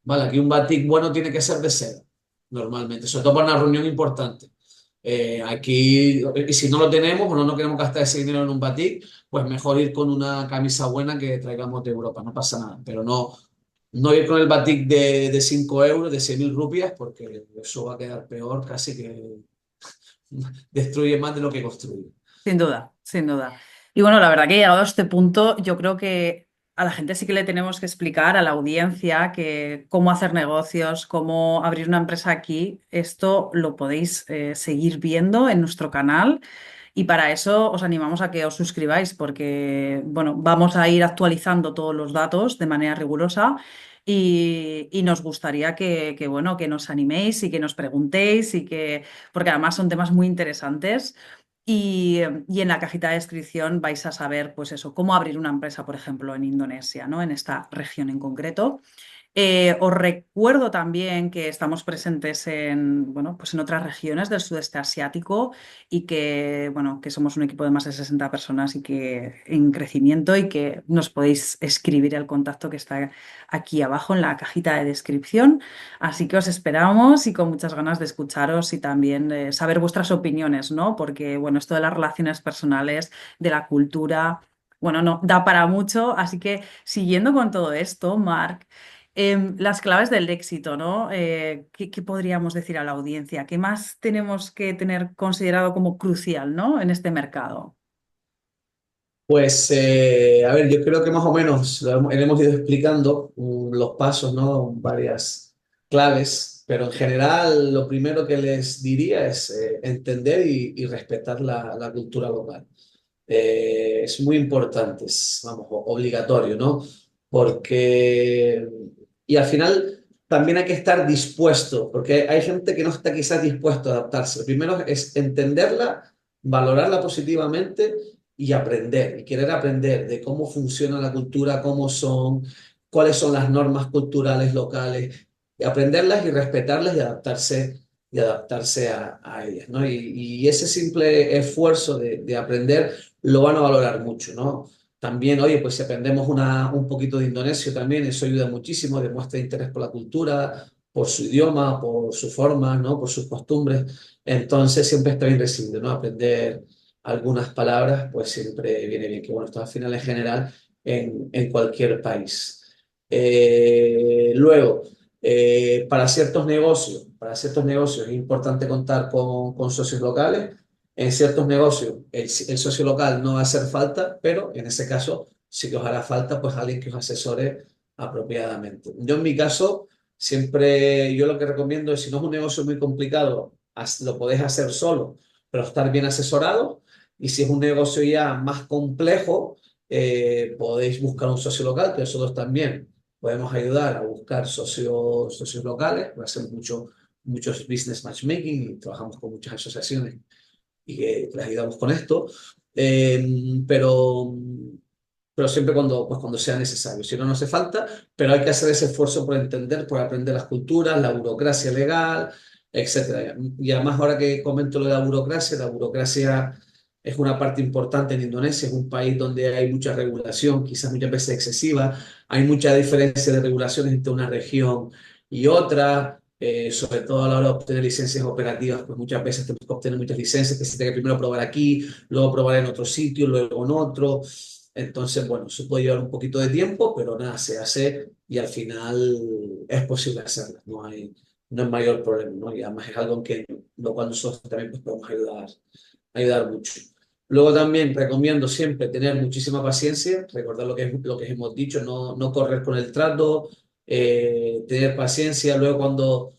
¿Vale? Aquí un batik bueno tiene que ser de seda, normalmente, sobre todo para una reunión importante. Aquí, y si no lo tenemos o no queremos gastar ese dinero en un batik, pues mejor ir con una camisa buena que traigamos de Europa, no pasa nada. Pero no ir con el batik de 5 euros, de 100.000 rupias, porque eso va a quedar peor, casi que destruye más de lo que construye. Sin duda, sin duda. Y bueno, la verdad que llegado a este punto, yo creo que a la gente sí que le tenemos que explicar, a la audiencia, que cómo hacer negocios, cómo abrir una empresa aquí. Esto lo podéis seguir viendo en nuestro canal. Y para eso os animamos a que os suscribáis porque, bueno, vamos a ir actualizando todos los datos de manera rigurosa y nos gustaría bueno, que nos animéis y que nos preguntéis porque además son temas muy interesantes. Y en la cajita de descripción vais a saber, pues eso, cómo abrir una empresa, por ejemplo, en Indonesia, ¿no? En esta región en concreto. Os recuerdo también que estamos presentes en, bueno, pues en otras regiones del sudeste asiático y que, bueno, que somos un equipo de más de 60 personas y que en crecimiento y que nos podéis escribir el contacto que está aquí abajo en la cajita de descripción. Así que os esperamos y con muchas ganas de escucharos y también de saber vuestras opiniones, ¿no? Porque, bueno, esto de las relaciones personales, de la cultura, bueno, no, da para mucho. Así que siguiendo con todo esto, Marc. Las claves del éxito, ¿no? ¿Qué podríamos decir a la audiencia? ¿Qué más tenemos que tener considerado como crucial, ¿no? En este mercado. Pues, a ver, yo creo que más o menos hemos ido explicando los pasos, ¿no? Varias claves, pero en general lo primero que les diría es entender y respetar la cultura local. Es muy importante, es, vamos, obligatorio, ¿no? Porque, y al final también hay que estar dispuesto, porque hay gente que no está quizás dispuesto a adaptarse. Lo primero es entenderla, valorarla positivamente y aprender, y querer aprender de cómo funciona la cultura, cómo son, cuáles son las normas culturales locales, y aprenderlas y respetarlas y adaptarse a ellas, ¿no? Y ese simple esfuerzo de aprender lo van a valorar mucho, ¿no? También, oye, pues si aprendemos un poquito de indonesio también, eso ayuda muchísimo, demuestra interés por la cultura, por su idioma, por su forma, ¿no? Por sus costumbres. Entonces siempre está bien recibido, ¿no? Aprender. algunas palabras, pues siempre viene bien. Que bueno, esto al final en general en cualquier país. Luego, para ciertos negocios es importante contar con socios locales. En ciertos negocios el socio local no va a hacer falta, pero en ese caso sí que os hará falta pues alguien que os asesore apropiadamente. Yo en mi caso, siempre yo lo que recomiendo es si no es un negocio muy complicado, lo podéis hacer solo, pero estar bien asesorado. Y si es un negocio ya más complejo, podéis buscar un socio local, que nosotros también podemos ayudar a buscar socios locales, hacemos muchos business matchmaking y trabajamos con muchas asociaciones y que les ayudamos con esto, eh, pero, pero siempre cuando sea necesario. Si no, no hace falta, pero hay que hacer ese esfuerzo por entender, por aprender las culturas, la burocracia legal, etcétera. Y además, ahora que comento lo de la burocracia es una parte importante en Indonesia, es un país donde hay mucha regulación, quizás muchas veces excesiva, hay mucha diferencia de regulaciones entre una región y otra, sobre todo a la hora de obtener licencias operativas, pues muchas veces tenemos que obtener muchas licencias que se tiene que primero probar aquí, luego probar en otro sitio, luego en otro. Entonces, bueno, eso puede llevar un poquito de tiempo, pero nada, se hace y al final es posible hacerlo, no hay mayor problema, ¿no? Y además es algo en que lo cual nosotros también pues, podemos ayudar mucho. Luego también recomiendo siempre tener muchísima paciencia, recordar lo que hemos dicho, no correr con el trato, tener paciencia. Luego cuando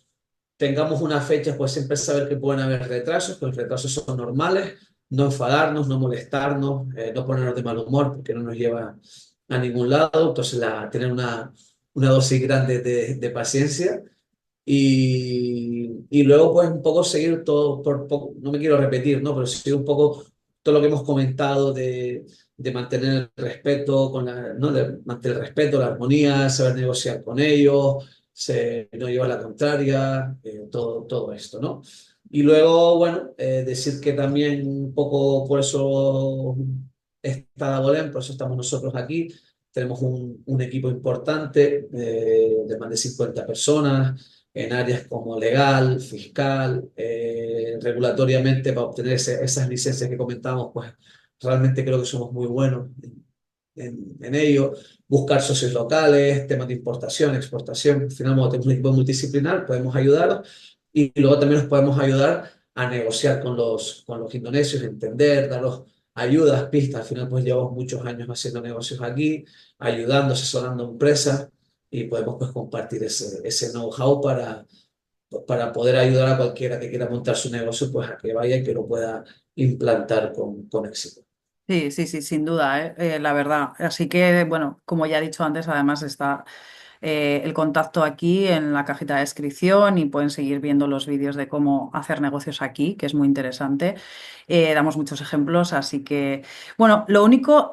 tengamos una fecha, pues siempre saber que pueden haber retrasos, que los retrasos son normales, no enfadarnos, no molestarnos, no ponernos de mal humor porque no nos lleva a ningún lado. Entonces tener una dosis grande de paciencia y luego, pues, un poco seguir todo, por poco, no me quiero repetir, ¿no? Pero seguir un poco todo lo que hemos comentado de mantener el respeto, ¿no? De mantener el respeto, la armonía, saber negociar con ellos, no llevar la contraria, todo esto, ¿no? Y luego, bueno, decir que también un poco por eso está Davolem, por eso estamos nosotros aquí. Tenemos un equipo importante de más de 50 personas en áreas como legal, fiscal, regulatoriamente para obtener esas licencias que comentamos, pues realmente creo que somos muy buenos en ello. Buscar socios locales, temas de importación, exportación. Al final, como tenemos un equipo multidisciplinar, podemos ayudar y luego también nos podemos ayudar a negociar con los indonesios, entender, darlos ayudas, pistas. Al final, pues llevamos muchos años haciendo negocios aquí, ayudando, asesorando empresas y podemos pues compartir ese know-how para poder ayudar a cualquiera que quiera montar su negocio, pues a que vaya y que lo pueda implantar con éxito. Sí, sí, sí, sin duda, la verdad. Así que, bueno, como ya he dicho antes, además está el contacto aquí en la cajita de descripción y pueden seguir viendo los vídeos de cómo hacer negocios aquí, que es muy interesante. Damos muchos ejemplos, así que, bueno, lo único,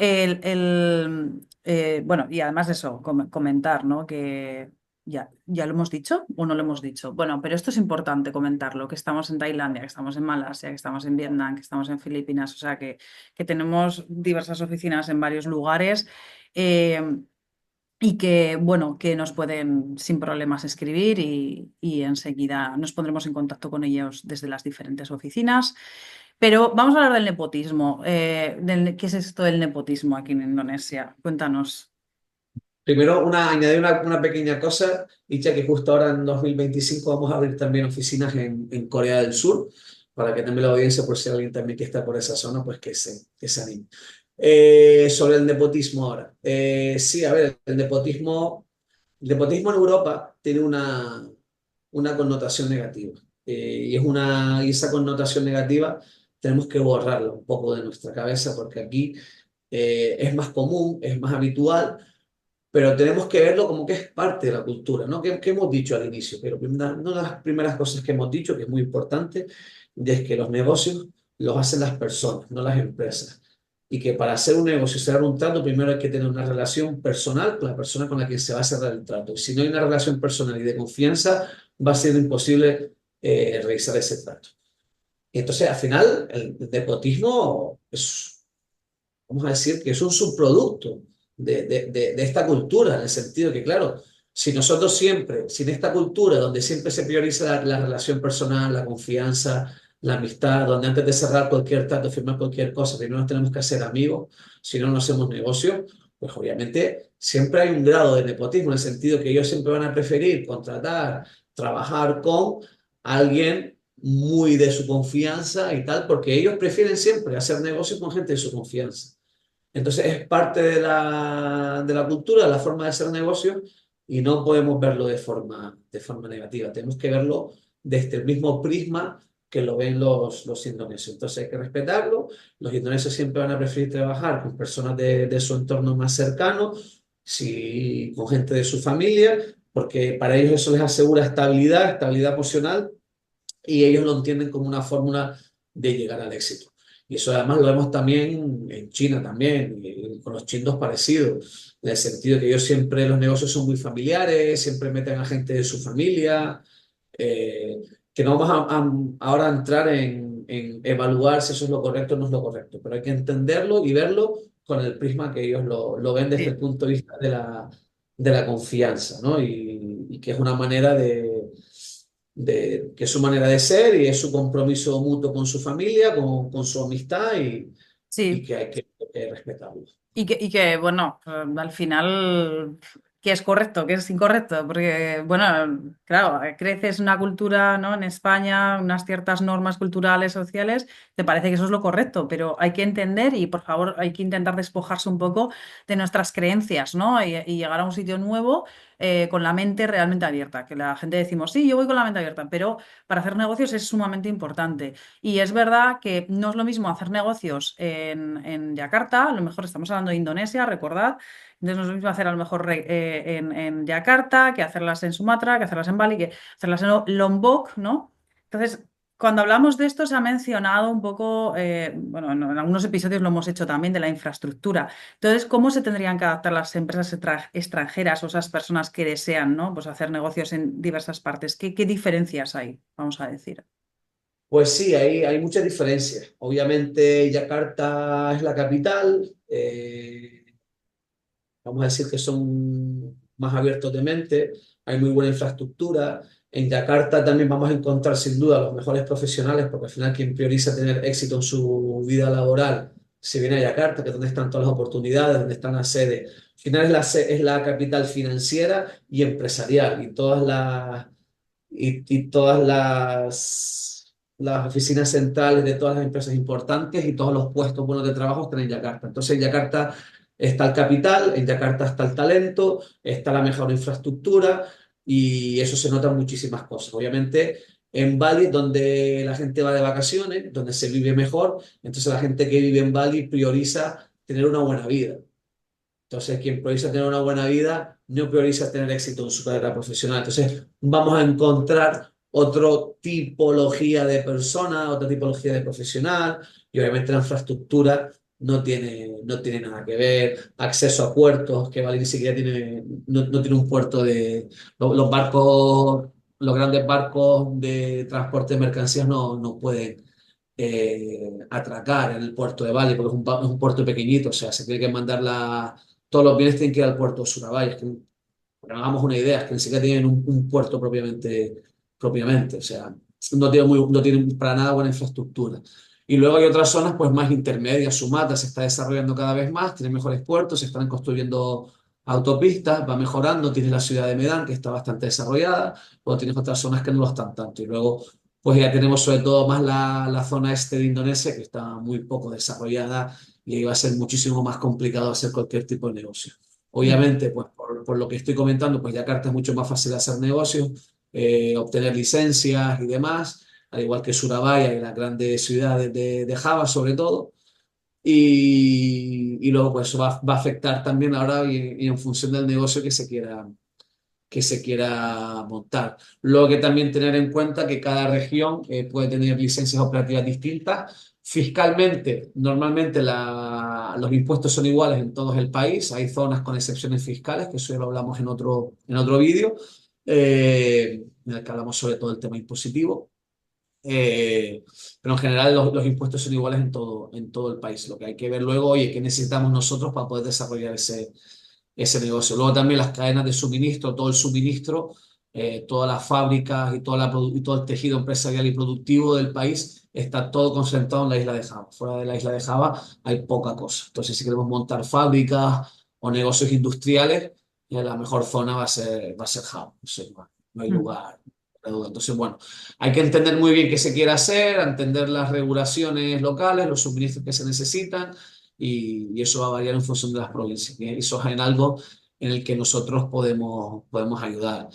bueno, y además de eso, comentar, ¿no? Que ya lo hemos dicho o no lo hemos dicho. Bueno, pero esto es importante comentarlo, que estamos en Tailandia, que estamos en Malasia, que estamos en Vietnam, que estamos en Filipinas, o sea que tenemos diversas oficinas en varios lugares. eh, y que, bueno, que nos pueden sin problemas escribir y enseguida nos pondremos en contacto con ellos desde las diferentes oficinas. Pero vamos a hablar del nepotismo. ¿Qué es esto del nepotismo aquí en Indonesia? Cuéntanos. Primero, añadir una pequeña cosa, dicha que justo ahora en 2025 vamos a abrir también oficinas en Corea del Sur, para que también la audiencia, por si hay alguien también que está por esa zona, pues que se anime. Sobre el nepotismo ahora. Sí, a ver, el nepotismo en Europa tiene una connotación negativa. Y esa connotación negativa tenemos que borrarla un poco de nuestra cabeza porque aquí es más común, es más habitual, pero tenemos que verlo como que es parte de la cultura, ¿no? ¿Qué hemos dicho al inicio? Pero una de las primeras cosas que hemos dicho, que es muy importante, es que los negocios los hacen las personas, no las empresas. Y que para hacer un negocio y cerrar un trato, primero hay que tener una relación personal con la persona con la que se va a cerrar el trato. Y si no hay una relación personal y de confianza, va a ser imposible realizar ese trato. Y entonces, al final, el nepotismo vamos a decir que es un subproducto de esta cultura, en el sentido que, claro, si nosotros siempre, sin esta cultura donde siempre se prioriza la relación personal, la confianza, la amistad, donde antes de cerrar cualquier trato, firmar cualquier cosa, primero nos tenemos que hacer amigos, si no, no hacemos negocio, pues obviamente siempre hay un grado de nepotismo, en el sentido que ellos siempre van a preferir contratar, trabajar con alguien muy de su confianza y tal, porque ellos prefieren siempre hacer negocios con gente de su confianza. Entonces es parte de la cultura, de la forma de hacer negocios y no podemos verlo de forma negativa. Tenemos que verlo desde el mismo prisma que lo ven los indonesios. Entonces hay que respetarlo. Los indonesios siempre van a preferir trabajar con personas de su entorno más cercano, si, con gente de su familia, porque para ellos eso les asegura estabilidad, estabilidad emocional y ellos lo entienden como una fórmula de llegar al éxito. Y eso además lo vemos también en China también, y con los chinos parecidos, en el sentido que ellos siempre, los negocios son muy familiares, siempre meten a gente de su familia, eh, que no vamos ahora a entrar en evaluar si eso es lo correcto o no es lo correcto, pero hay que entenderlo y verlo con el prisma que ellos lo ven desde el Sí. punto de vista de la confianza, ¿no? Y que es una manera que es su manera de ser y es su compromiso mutuo con su familia, con su amistad y Sí, que hay que respetarlo. y que, bueno, al final, ¿qué es correcto, qué es incorrecto? Porque, bueno, claro, creces en una cultura, ¿no? En España, unas ciertas normas culturales, sociales, te parece que eso es lo correcto, pero hay que entender y, por favor, hay que intentar despojarse un poco de nuestras creencias, ¿no? Y llegar a un sitio nuevo con la mente realmente abierta, que la gente decimos, sí, yo voy con la mente abierta, pero para hacer negocios es sumamente importante. Y es verdad que no es lo mismo hacer negocios en Yakarta, a lo mejor estamos hablando de Indonesia, recordad, entonces no es lo mismo hacer a lo mejor en Yakarta que hacerlas en Sumatra, que hacerlas en Bali, que hacerlas en Lombok, ¿no? Entonces, cuando hablamos de esto se ha mencionado un poco, bueno, en algunos episodios lo hemos hecho también, de la infraestructura. Entonces, ¿cómo se tendrían que adaptar las empresas extranjeras o esas personas que desean, ¿no? Pues hacer negocios en diversas partes? ¿Qué diferencias hay, vamos a decir? Pues sí, hay muchas diferencias. Obviamente, Yakarta es la capital. Vamos a decir que son más abiertos de mente, hay muy buena infraestructura. En Yakarta también vamos a encontrar sin duda los mejores profesionales, porque al final quien prioriza tener éxito en su vida laboral se viene a Yakarta, que es donde están todas las oportunidades, donde están las sedes. Al final es la capital financiera y empresarial, y todas las oficinas centrales de todas las empresas importantes y todos los puestos buenos de trabajo están en Yakarta. Entonces, en Yakarta está el capital, en Yakarta está el talento, está la mejor infraestructura y eso se nota en muchísimas cosas. Obviamente, en Bali, donde la gente va de vacaciones, donde se vive mejor, entonces la gente que vive en Bali prioriza tener una buena vida. Entonces, quien prioriza tener una buena vida no prioriza tener éxito en su carrera profesional. Entonces, vamos a encontrar otra tipología de persona, otra tipología de profesional, y obviamente la infraestructura no tiene nada que ver. Acceso a puertos, que Bali ni siquiera tiene, no tiene un puerto de... Los barcos, los grandes barcos de transporte de mercancías no pueden atracar en el puerto de Bali, porque es un puerto pequeñito, o sea, se tiene que mandar todos los bienes tienen que ir al puerto de Surabaya. Es que, para que hagamos una idea, es que ni siquiera tienen un puerto propiamente, o sea, no tienen para nada buena infraestructura. Y luego hay otras zonas pues más intermedias. Sumatra se está desarrollando cada vez más, tiene mejores puertos, se están construyendo autopistas, va mejorando, tienes la ciudad de Medan que está bastante desarrollada, o tienes otras zonas que no lo están tanto. Y luego pues ya tenemos sobre todo más la zona este de Indonesia que está muy poco desarrollada y ahí va a ser muchísimo más complicado hacer cualquier tipo de negocio. Mm. Obviamente, pues por lo que estoy comentando, pues Yakarta es mucho más fácil hacer negocios, obtener licencias y demás, al igual que Surabaya y las grandes ciudades de Java sobre todo. Y luego pues eso va a afectar también ahora y en función del negocio que se quiera montar. Luego que también tener en cuenta que cada región puede tener licencias operativas distintas. Fiscalmente, normalmente los impuestos son iguales en todo el país. Hay zonas con excepciones fiscales, que eso ya lo hablamos en otro vídeo, en el que hablamos sobre todo el tema impositivo. Eh, pero en general los impuestos son iguales en todo el país. Lo que hay que ver luego, oye, qué necesitamos nosotros para poder desarrollar ese negocio. Luego también las cadenas de suministro, todo el suministro, todas las fábricas y todo el tejido empresarial y productivo del país está todo concentrado en la isla de Java. Fuera de la isla de Java hay poca cosa. Entonces, si queremos montar fábricas o negocios industriales, la mejor zona va a ser Java. O sea, no hay Mm. lugar de duda. Entonces, bueno, hay que entender muy bien qué se quiere hacer, entender las regulaciones locales, los suministros que se necesitan, y eso va a variar en función de las provincias. Y eso es en algo en el que nosotros podemos ayudar.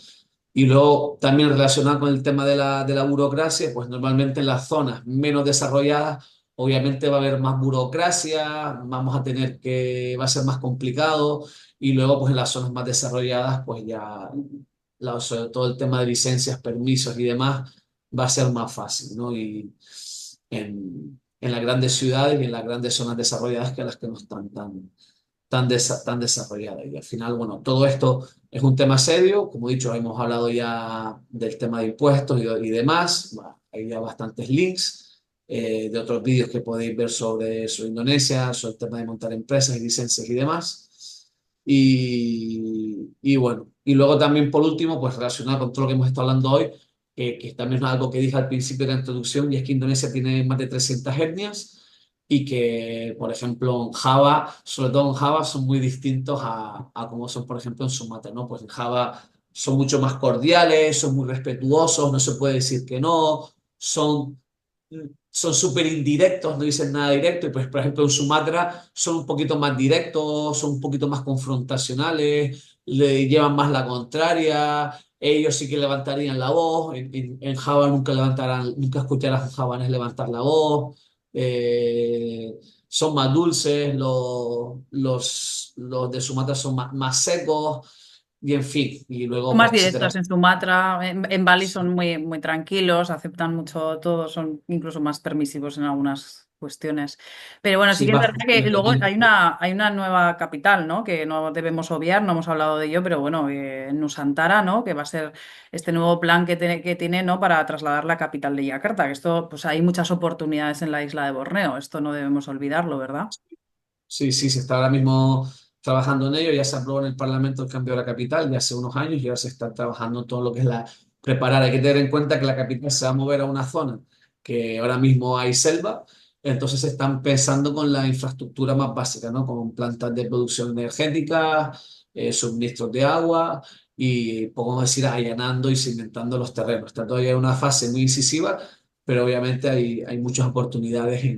Y luego, también relacionado con el tema de la burocracia, pues normalmente en las zonas menos desarrolladas, obviamente va a haber más burocracia, va a ser más complicado, y luego pues en las zonas más desarrolladas, pues ya, sobre todo el tema de licencias, permisos y demás, va a ser más fácil, ¿no? Y en las grandes ciudades y en las grandes zonas desarrolladas, que las que no están tan desarrolladas. Y al final, bueno, todo esto es un tema serio. Como he dicho, hemos hablado ya del tema de impuestos y demás. Bueno, hay ya bastantes links de otros vídeos que podéis ver sobre Indonesia, sobre el tema de montar empresas y licencias y demás. Y bueno, y luego también por último, pues relacionado con todo lo que hemos estado hablando hoy, que también es algo que dije al principio de la introducción, y es que Indonesia tiene más de 300 etnias, y que, por ejemplo, en Java, sobre todo en Java, son muy distintos a como son, por ejemplo, en Sumatra, ¿no? Pues en Java son mucho más cordiales, son muy respetuosos, no se puede decir que no, son súper indirectos, no dicen nada directo, y pues, por ejemplo, en Sumatra son un poquito más directos, son un poquito más confrontacionales, le llevan más la contraria. Ellos sí que levantarían la voz. En Java nunca escucharás a un javanés levantar la voz. Son más dulces, los de Sumatra son más secos, y en fin, y luego, Más pues, etcétera. directos en Sumatra, en Bali son muy, muy tranquilos, aceptan mucho todo, son incluso más permisivos en algunas cuestiones. Pero bueno, sí Sí, que es verdad bastante que luego hay independiente. una nueva capital, ¿no? Que no debemos obviar, no hemos hablado de ello, pero bueno, Nusantara, ¿no? Que va a ser este nuevo plan que tiene, ¿no? Para trasladar la capital de Yakarta. Que esto, pues hay muchas oportunidades en la isla de Borneo. Esto no debemos olvidarlo, ¿verdad? Sí, sí, se está ahora mismo trabajando en ello. Ya se aprobó en el Parlamento el cambio de la capital ya hace unos años, y ahora se está trabajando en todo lo que es preparar. Hay que tener en cuenta que la capital se va a mover a una zona que ahora mismo hay selva, entonces se están pensando con la infraestructura más básica, ¿no? Con plantas de producción energética, suministros de agua, y podemos decir allanando y cimentando los terrenos. Está todavía en una fase muy incisiva, pero obviamente hay muchas oportunidades,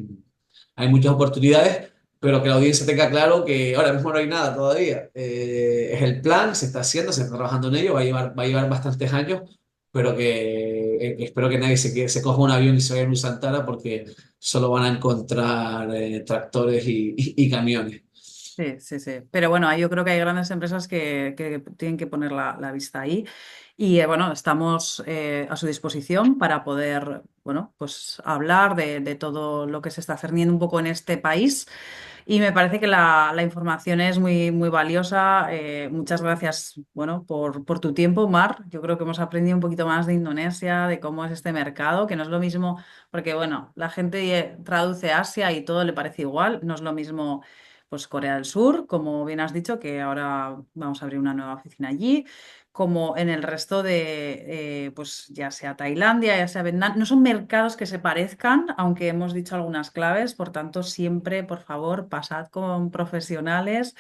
pero que la audiencia tenga claro que ahora mismo no hay nada todavía. Es el plan, se está haciendo, se está trabajando en ello, va a llevar bastantes años, pero que espero que nadie se coja un avión y se vaya a un Santana, porque solo van a encontrar tractores y camiones. Sí, sí, sí. Pero bueno, yo creo que hay grandes empresas que tienen que poner la vista ahí. Y bueno, estamos a su disposición para poder, bueno, pues hablar de todo lo que se está haciendo un poco en este país. Y me parece que la información es muy, muy valiosa. Muchas gracias, bueno, por tu tiempo, Mar. Yo creo que hemos aprendido un poquito más de Indonesia, de cómo es este mercado, que no es lo mismo, porque bueno, la gente traduce Asia y todo le parece igual. No es lo mismo, pues Corea del Sur, como bien has dicho, que ahora vamos a abrir una nueva oficina allí, como en el resto de, pues ya sea Tailandia, ya sea Vietnam. No son mercados que se parezcan, aunque hemos dicho algunas claves, por tanto, siempre, por favor, pasad con profesionales,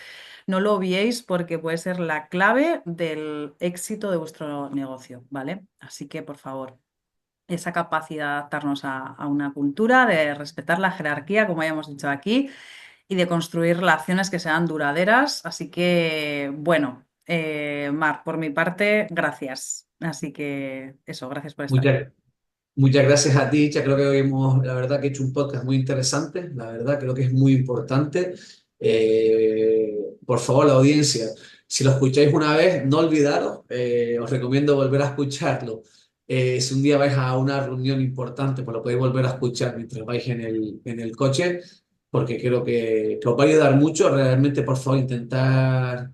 no lo obviéis porque puede ser la clave del éxito de vuestro negocio, ¿vale? Así que, por favor, esa capacidad de adaptarnos a una cultura, de respetar la jerarquía, como ya hemos dicho aquí, y de construir relaciones que sean duraderas. Así que, bueno, Mar, por mi parte, gracias. Así que eso, gracias por estar. Muchas, muchas gracias a ti, Cha. Creo que hoy la verdad que he hecho un podcast muy interesante, la verdad creo que es muy importante. Por favor, la audiencia, si lo escucháis una vez, no olvidaros, os recomiendo volver a escucharlo. Si un día vais a una reunión importante, pues lo podéis volver a escuchar mientras vais en el coche, porque creo que os va a ayudar mucho. Realmente, por favor, intentar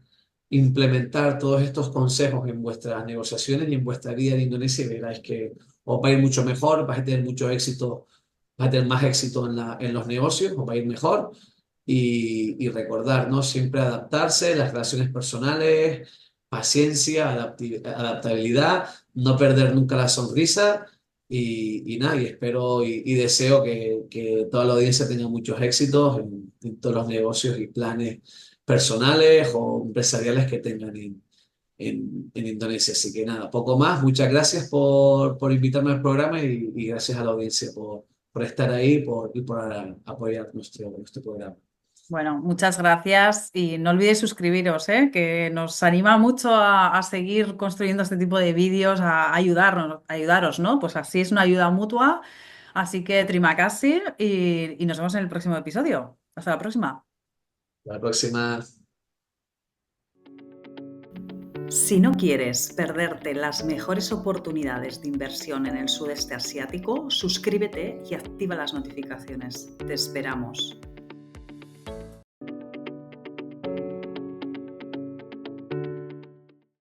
implementar todos estos consejos en vuestras negociaciones y en vuestra vida en Indonesia, y veréis que os va a ir mucho mejor, vais a tener mucho éxito, vais a tener más éxito en los negocios, os va a ir mejor. Y recordar, ¿no? Siempre adaptarse, las relaciones personales, paciencia, adaptabilidad, no perder nunca la sonrisa, Y nada, y espero y deseo que toda la audiencia tenga muchos éxitos en todos los negocios y planes personales o empresariales que tengan en Indonesia. Así que nada, poco más. Muchas gracias por invitarme al programa y gracias a la audiencia por estar ahí y por apoyar nuestro programa. Bueno, muchas gracias y no olvidéis suscribiros, que nos anima mucho a seguir construyendo este tipo de vídeos, ayudaros, ¿no? Pues así es una ayuda mutua. Así que terima kasih y nos vemos en el próximo episodio. Hasta la próxima. La próxima. Si no quieres perderte las mejores oportunidades de inversión en el sudeste asiático, suscríbete y activa las notificaciones. Te esperamos.